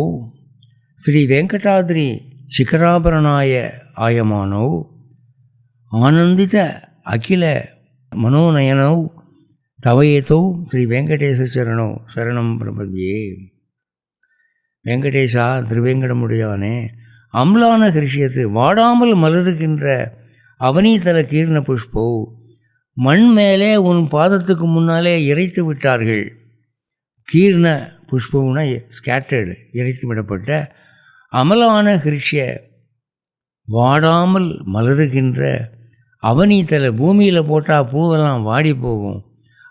S1: ஸ்ரீ வெங்கடாதிரி ಶಿಖರಾಭರಣಾಯ ಆಯಮಾನೌ ಆನಂದಿತ ಅಖಿಲ ಮನೋನಯನೌ ತವಯೇತೌ ஸ்ரீ வெங்கடேச சரணோ சரணம் பிரபத்தியே. வெங்கடேஷா, திருவேங்கடமுடையானே, அம்லான ஹிருஷியத்து வாடாமல் மலருகின்ற அவனீதல கீர்ண புஷ்போ, மண் மேலே உன் பாதத்துக்கு முன்னாலே இறைத்து விட்டார்கள். கீர்ண புஷ்பம்னா ஸ்கேட்டர்டு, இறைத்து விடப்பட்ட அமலான ஹிருஷ்ய வாடாமல் மலருகின்ற அவனீதல, பூமியில் போட்டால் பூவெல்லாம் வாடி போகும்,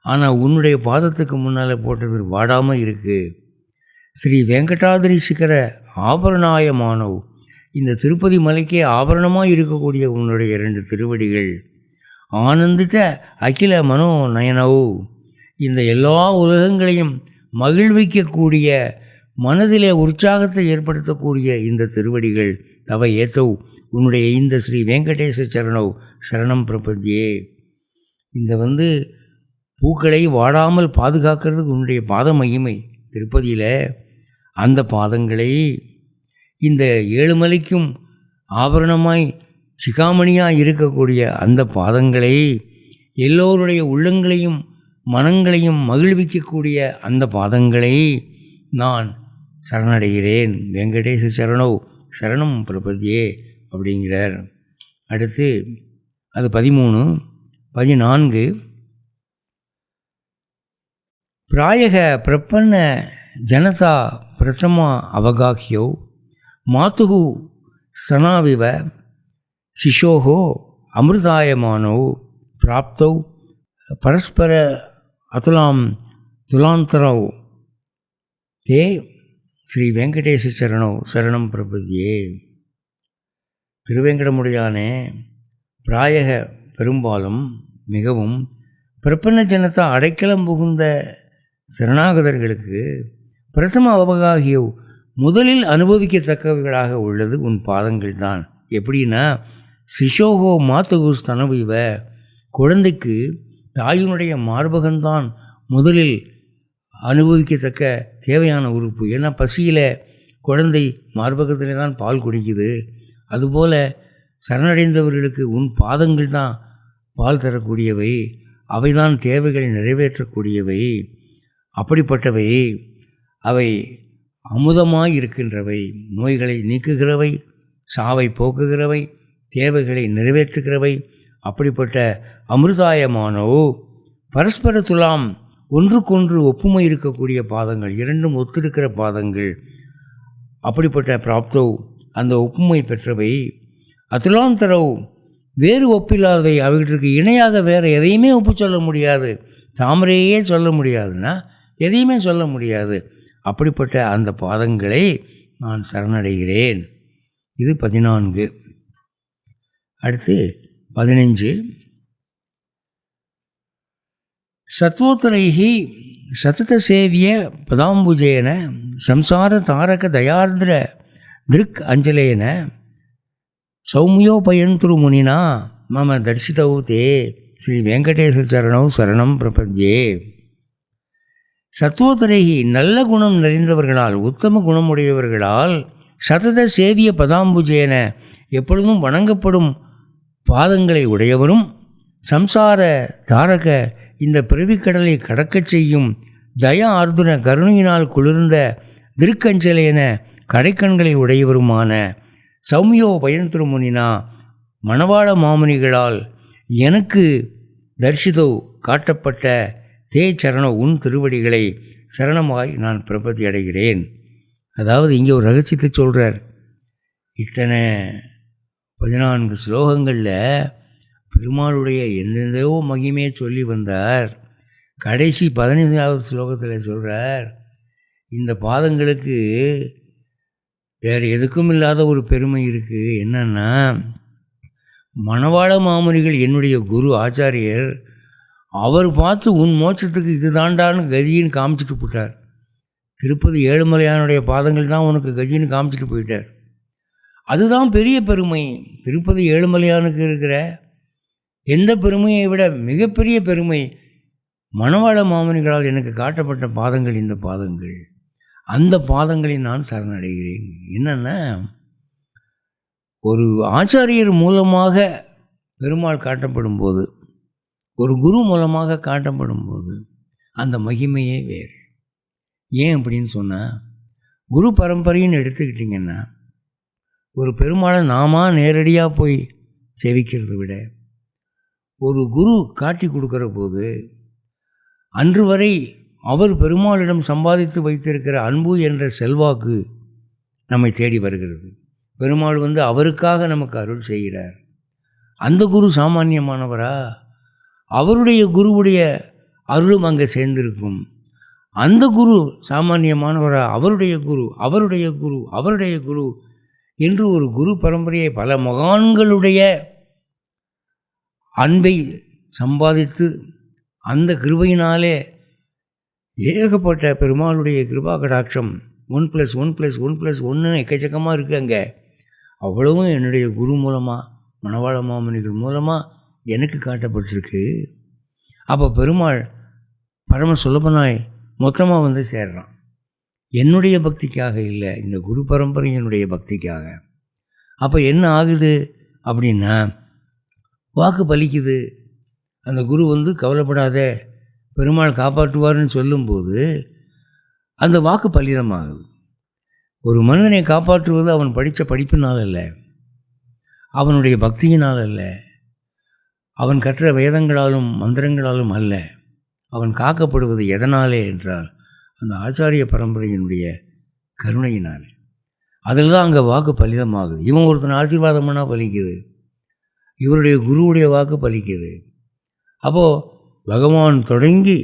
S1: ஆனால் உன்னுடைய பாதத்துக்கு முன்னால் போட்டது வாடாமல் இருக்குது. ஸ்ரீ வெங்கடாதிரி சிகர ஆபரணாயமானவ், இந்த திருப்பதி மலைக்கே ஆபரணமாக இருக்கக்கூடிய உன்னுடைய 2 திருவடிகள். ஆனந்தித்த அகில மனோ நயனவ், இந்த எல்லா உலகங்களையும் மகிழ்விக்கக்கூடிய, மனதிலே உற்சாகத்தை ஏற்படுத்தக்கூடிய இந்த திருவடிகள். தவ ஏத்தவ், உன்னுடைய இந்த ஸ்ரீ வெங்கடேச சரணவ் சரணம் பிரபத்தியே. இந்த பூக்களை வாடாமல் பாதுகாக்கிறதுக்கு உன்னுடைய பாத மகிமை. திருப்பதியில் அந்த பாதங்களை, இந்த 7 மலைக்கும் ஆபரணமாய் சிகாமணியாக இருக்கக்கூடிய அந்த பாதங்களை, எல்லோருடைய உள்ளங்களையும் மனங்களையும் மகிழ்விக்கக்கூடிய அந்த பாதங்களை நான் சரணடைகிறேன். வெங்கடேச சரணோ சரணம் பிரபத்தியே அப்படிங்கிறார். அடுத்து அது 13. 14 பிராயக பிரபன்ன ஜனதா பிரதமா அவகாஹ்யோ மாதுகு சனாவிவ சிஷோஹோ அமிர்தாயமானோ பிராப்தௌ பரஸ்பர அதுலாம் துலாந்தரௌ தே ஸ்ரீ வெங்கடேச சரணோ சரணம் பிரபத்தியே. திருவேங்கடமுடையானே, பிராயக பெரும்பாலும் மிகவும் பிரபன்ன ஜனதா அடைக்கலம் புகுந்த சரணாகதர்களுக்கு பிரதம அவகாகியோ முதலில் அனுபவிக்கத்தக்கவைகளாக உள்ளது உன் பாதங்கள் தான். எப்படின்னா, சிஷோகோ மாத்துகு ஸ்தனவிவ, குழந்தைக்கு தாயினுடைய மார்பகம்தான் முதலில் அனுபவிக்கத்தக்க தேவையான உறுப்பு. ஏன்னா பசியில் குழந்தை மார்பகத்திலே தான் பால் குடிக்குது. அதுபோல் சரணடைந்தவர்களுக்கு உன் பாதங்கள் தான் பால் தரக்கூடியவை, அவைதான் தேவைகளை நிறைவேற்றக்கூடியவை. அப்படிப்பட்டவை அவை அமுதமாய் இருக்கின்றவை, நோய்களை நீக்குகிறவை, சாவை போக்குகிறவை, தேவைகளை நிறைவேற்றுகிறவை. அப்படிப்பட்ட அமிர்தாயமானோ பரஸ்பர துலாம், ஒன்றுக்கொன்று ஒப்புமை இருக்கக்கூடிய பாதங்கள், 2ம் ஒத்திருக்கிற பாதங்கள். அப்படிப்பட்ட பிராப்தோ, அந்த ஒப்புமை பெற்றவை. அதுலாந்தரவு, வேறு ஒப்பில்லாதவை, அவைகளுக்கு இணையாக வேறு எதையுமே ஒப்பு சொல்ல முடியாது. தாமரையே சொல்ல முடியாதுன்னா எதையுமே சொல்ல முடியாது. அப்படிப்பட்ட அந்த பாதங்களை நான் சரணடைகிறேன். இது 14. அடுத்து 15 சத்வோத்தரைஹி சதத சேவிய பதாம்புஜேன சம்சார தாரக தயார்திர திருக் அஞ்சலேன சௌமியோபயந்துரு முனினா மம தர்ஷிதௌ தே ஸ்ரீ வெங்கடேச சரணௌ சரணம் பிரபத்யே. சத்வோதரைகி நல்ல குணம் நிறைந்தவர்களால், உத்தம குணமுடையவர்களால், சதத சேவிய பதாம்புஜேன எப்பொழுதும் வணங்கப்படும் பாதங்களை உடையவரும், சம்சார தாரக இந்த பிறவிக்கடலை கடக்கச் செய்யும் தய ஆர்துன கருணையினால் குளிர்ந்த திருக்கஞ்சலேன கடைக்கண்களை உடையவருமான சௌமியோ பயன்திருமுனினா மணவாள மாமுனிகளால் எனக்கு தர்ஷிதோ காட்டப்பட்ட தே சரண உன் திருவடிகளை சரணமாய் நான் பிரபத்தி அடைகிறேன். அதாவது இங்கே ஒரு ரகசியத்தை சொல்கிறார். இத்தனை 14 ஸ்லோகங்களில் பெருமாளுடைய எந்தெந்தோ மகிமையை சொல்லி வந்தார். கடைசி 15வது ஸ்லோகத்தில் சொல்கிறார், இந்த பாதங்களுக்கு வேறு எதுக்கும் இல்லாத ஒரு பெருமை இருக்குது. என்னன்னா, மணவாள மாமுனிகள் என்னுடைய குரு ஆச்சாரியர், அவர் பார்த்து உன் மோட்சத்துக்கு இது தாண்டான்னு கதின்னு காமிச்சிட்டு போட்டார். திருப்பதி ஏழுமலையானுடைய பாதங்கள் தான் உனக்கு கதின்னு காமிச்சிட்டு போயிட்டார். அதுதான் பெரிய பெருமை. திருப்பதி ஏழுமலையானுக்கு இருக்கிற எந்த பெருமையை விட மிகப்பெரிய பெருமை மணவாள மாமுனிகளால் எனக்கு காட்டப்பட்ட பாதங்கள் இந்த பாதங்கள். அந்த பாதங்களை நான் சரணடைகிறேன். என்னென்னா, ஒரு ஆச்சாரியர் மூலமாக பெருமாள் காட்டப்படும் போது, ஒரு குரு மூலமாக காட்டப்படும் போது அந்த மகிமையே வேறு. ஏன் அப்படின்னு சொன்னால், குரு பரம்பரைன்னு எடுத்துக்கிட்டிங்கன்னா, ஒரு பெருமாளை நாம நேரடியாக போய் செவிக்கிறத விட ஒரு குரு காட்டி கொடுக்குற போது அன்று வரை அவர் பெருமாளிடம் சம்பாதித்து வைத்திருக்கிற அன்பு என்ற செல்வாக்கு நம்மை தேடி வருகிறது. பெருமாள் அவருக்காக நமக்கு அருள் செய்கிறார். அந்த குரு சாமானியமானவரா? அவருடைய குருவுடைய அருளும் அங்கே சேர்ந்திருக்கும். அந்த குரு சாமானியமானவரா? அவருடைய குரு, அவருடைய குரு, அவருடைய குரு என்று ஒரு குரு பரம்பரையை பல மகான்களுடைய அன்பை சம்பாதித்து அந்த கிருபையினாலே ஏகப்பட்ட பெருமாளுடைய கிருபா கடாட்சம் 1+1+1+1 எக்கச்சக்கமாக இருக்குது. அங்கே அவ்வளவும் என்னுடைய குரு மூலமாக, மணவாள மாமுனிகள் மூலமாக எனக்கு காட்டப்பட்டிருக்கு. அப்போ பெருமாள் பரம சுலபனாய் மொத்தமாக சேர்றான். என்னுடைய பக்திக்காக இல்லை, இந்த குரு பரம்பரையினுடைய பக்திக்காக. அப்போ என்ன ஆகுது அப்படின்னா, வாக்கு பலிக்குது. அந்த குரு கவலைப்படாத, பெருமாள் காப்பாற்றுவார்னு சொல்லும்போது அந்த வாக்கு பலிதமாகுது. ஒரு மனிதனை காப்பாற்றுவது அவன் படித்த படிப்பினால் அல்ல, அவனுடைய பக்தியினால் அல்ல, அவன் கற்ற வேதங்களாலும் மந்திரங்களாலும் அல்ல. அவன் காக்கப்படுவது எதனாலே என்றால் அந்த ஆச்சாரிய பரம்பரையினுடைய கருணையினால். அதில் தான் அங்கே வாக்கு பலிதமாகுது. இவன் ஒருத்தனை ஆசீர்வாதம் பண்ணால் பலிக்குது, இவருடைய குருவுடைய வாக்கு பலிக்குது. அப்போது பகவான் தொடங்கி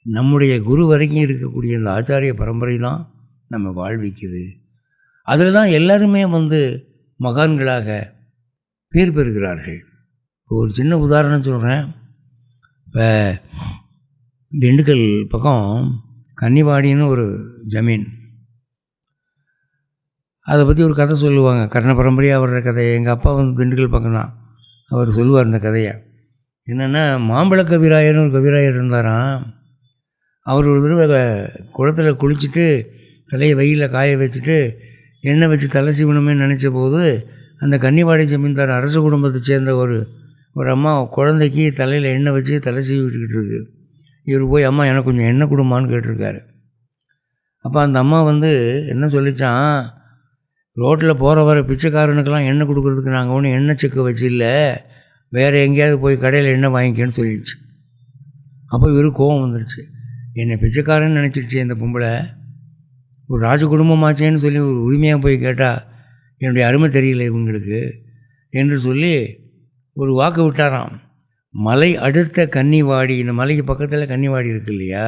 S1: நம்முடைய குரு வரைக்கும் இருக்கக்கூடிய இந்த ஆச்சாரிய பரம்பரை தான் நம்ம வாழ்விக்குது. அதில் தான் எல்லாருமே மகான்களாக பேர் பெறுகிறார்கள். ஒரு சின்ன உதாரணம் சொல்கிறேன். இப்போ திண்டுக்கல் பக்கம் கன்னிவாடின்னு ஒரு ஜமீன், அதை பற்றி ஒரு கதை சொல்லுவாங்க. கர்ண பரம்பரையாக வர்ற கதையை எங்கள் அப்பா திண்டுக்கல் பக்கம்தான், அவர் சொல்லுவார் இந்த கதையை. என்னென்னா, மாம்பழ கவிராயர்னு ஒரு கவிராயர் இருந்தாராம். அவர் ஒரு தடவை குளத்தில் குளிச்சுட்டு தலையை வெயிலில் காய வச்சுட்டு எண்ணெய் வச்சு தலை சீவனமே நினச்ச போது அந்த கன்னிவாடி ஜமீன்தார் அரச குடும்பத்தை சேர்ந்த ஒரு அம்மா குழந்தைக்கு தலையில் எண்ணெய் வச்சு தலை சீவி விட்டுக்கிட்டு இருக்கு. இவர் போய், அம்மா எனக்கு கொஞ்சம் எண்ணெய் கொடுமான்னு கேட்டிருக்காரு. அப்போ அந்த அம்மா என்ன சொல்லிச்சான், ரோட்டில் போகிற வர பிச்சைக்காரனுக்கெல்லாம் எண்ணெய் கொடுக்குறதுக்கு நாங்கள் ஒன்றும் எண்ணெய் செக்கு வச்சு இல்லை, வேறு எங்கேயாவது போய் கடையில் எண்ணெய் வாங்கிக்கன்னு சொல்லிடுச்சு. அப்போ இவருக்கு கோபம் வந்துருச்சு. என்னை பிச்சைக்காரன்னு நினச்சிருச்சு இந்த பொம்பளை, ஒரு ராஜ குடும்பமாச்சேன்னு சொல்லி ஒரு உரிமையாக போய் கேட்டால் என்னுடைய அருமை தெரியல இவங்களுக்கு என்று சொல்லி ஒரு வாக்கு விட்டாராம். மலை அடுத்த கன்னிவாடி, இந்த மலைக்கு பக்கத்தில் கன்னிவாடி இருக்கு இல்லையா,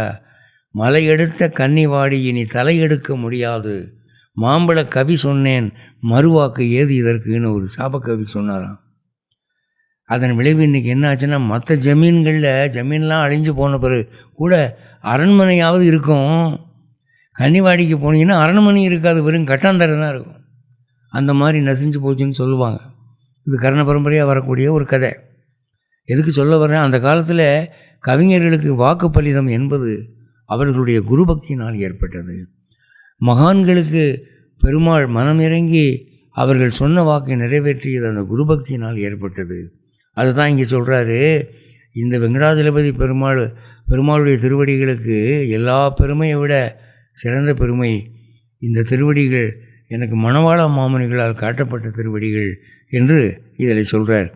S1: மலை அடுத்த கன்னிவாடி இனி தலை எடுக்க முடியாது, மாம்பழ கவி சொன்னேன் மறுவாக்கு ஏது இதற்குன்னு ஒரு சாபக்கவி சொன்னாராம். அதன் விளைவு இன்றைக்கி என்ன ஆச்சுன்னா, மற்ற ஜமீன்லாம் அழிஞ்சு போன பிறகு கூட அரண்மனையாவது இருக்கும். கன்னிவாடிக்கு போனீங்கன்னா அரண்மனை இருக்காது, வெறும் கட்டாந்தரை தான் இருக்கும். அந்த மாதிரி நசிஞ்சு போச்சுன்னு சொல்லுவாங்க. இது கர்ண பரம்பரையாக வரக்கூடிய ஒரு கதை. எதுக்கு சொல்ல வர்றேன், அந்த காலத்தில் கவிஞர்களுக்கு வாக்கு பலிதம் என்பது அவர்களுடைய குரு பக்தியினால் ஏற்பட்டது. மகான்களுக்கு பெருமாள் மனமிறங்கி அவர்கள் சொன்ன வாக்கை நிறைவேற்றியது அந்த குரு பக்தியினால் ஏற்பட்டது. அதுதான் இங்கே சொல்கிறாரு. இந்த வெங்கடாஜலபதி பெருமாளுடைய திருவடிகளுக்கு எல்லா பெருமையை விட சிறந்த பெருமை இந்த திருவடிகள், எனக்கு மணவாள மாமுனிகளால் காட்டப்பட்ட திருவடிகள் என்று இதில் சொல்கிறார்.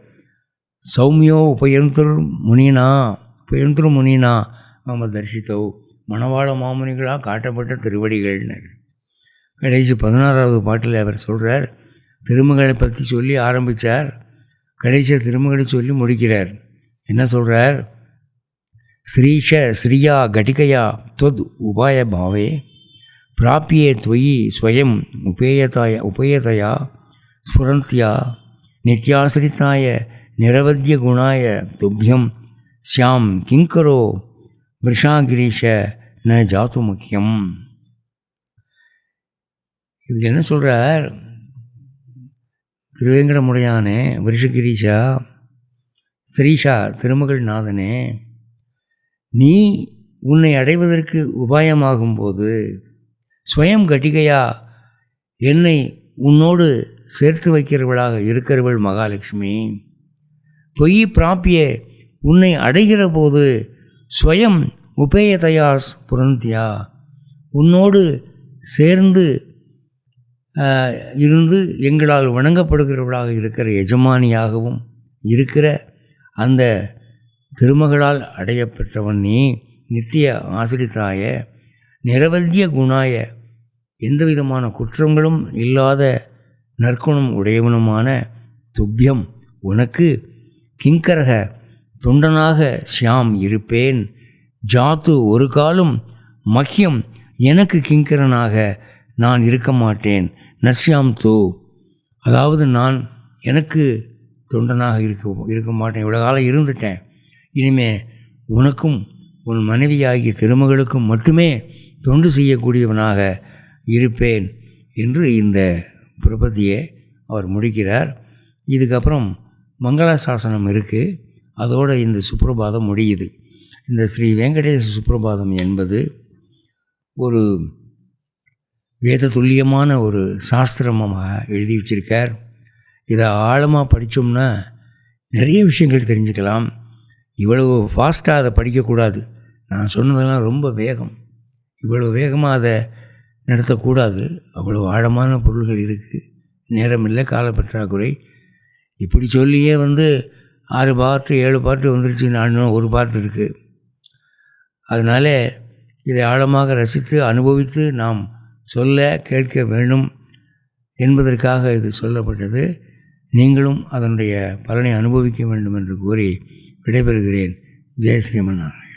S1: சௌமியோ உபயந்துர் முனினா நம்ம தரிசித்தோ, மணவாள மாமுனிகளாக காட்டப்பட்ட திருவடிகள்னு. கடைசி 16வது பாட்டில் அவர் சொல்கிறார். திருமகளை பற்றி சொல்லி ஆரம்பித்தார், கடைசியாக திருமகளை சொல்லி முடிக்கிறார். என்ன சொல்கிறார்? ஸ்ரீயா கட்டிகையா தொத் உபாய பாவே பிராப்பியே துவயி ஸ்வயம் உபேயதையா ஸ்புரந்தியா நித்யாசிரித்தாய நிரவத்திய குணாய துப்பியம் ஸ்யாம் கிங்கரோ விஷாகிரீஷ ந ஜாத்து முக்கியம். இது என்ன சொல்கிறார்? திருவேங்கடமுடையானே, விஷகிரீஷா, ஸ்ரீஷா திருமகள் நாதனே, நீ உன்னை அடைவதற்கு உபாயமாகும்போது ஸ்வயம் கட்டிகையா என்னை உன்னோடு சேர்த்து வைக்கிறவளாக இருக்கிறவள் மகாலட்சுமி. தொயி பிராப்பிய உன்னை அடைகிற போது ஸ்வயம் உபேயதையா புரந்தியா உன்னோடு சேர்ந்து இருந்து எங்களால் வணங்கப்படுகிறவளாக இருக்கிற எஜமானியாகவும் இருக்கிற அந்த திருமகளால் அடையப்பெற்றவன் நீ. நித்திய ஆசிரித்தாய நிரவத்திய குணாய எந்த விதமான குற்றங்களும் இல்லாத நற்குணம் உடையவனுமான துப்பியம் உனக்கு கிங்கரக தொண்டனாக ஷியாம் இருப்பேன். ஜாத்து ஒரு காலம் மக்கியம் எனக்கு கிங்கரனாக நான் இருக்க மாட்டேன். நஸ்யாம் தூ அதாவது நான் எனக்கு தொண்டனாக இருக்க மாட்டேன். இவ்வளோ காலம் இருந்துட்டேன். இனிமே உனக்கும் உன் மனைவியாகிய திருமகளுக்கும் மட்டுமே தொண்டு செய்யக்கூடியவனாக இருப்பேன் என்று இந்த பிரபத்தியை அவர் முடிக்கிறார். இதுக்கப்புறம் மங்களாசாசனம் இருக்குது. அதோடு இந்த சுப்ரபாதம் முடியுது. இந்த ஸ்ரீ வெங்கடேச சுப்ரபாதம் என்பது ஒரு வேத துல்லியமான ஒரு சாஸ்திரமாக எழுதி வச்சிருக்கார். இதை ஆழமாக படித்தோம்னா நிறைய விஷயங்கள் தெரிஞ்சுக்கலாம். இவ்வளவு ஃபாஸ்ட்டாக அதை படிக்கக்கூடாது. நான் சொன்னதெல்லாம் ரொம்ப வேகம். இவ்வளோ வேகமாக அதை நடத்தக்கூடாது. அவ்வளோ ஆழமான பொருள்கள் இருக்குது. நேரம் இல்லை, காலப்பற்றாக்குறை. இப்படி சொல்லியே 6 பாட்டு 7 பாட்டு வந்துருச்சு. இன்னும் ஒரு பாட்டு இருக்குது. அதனால் இதை ஆழமாக ரசித்து அனுபவித்து நாம் சொல்ல கேட்க வேண்டும் என்பதற்காக இது சொல்லப்பட்டது. நீங்களும் அதனுடைய பலனை அனுபவிக்க வேண்டும் என்று கூறி விடைபெறுகிறேன். ஜெய ஸ்ரீமன் நாராயணன்.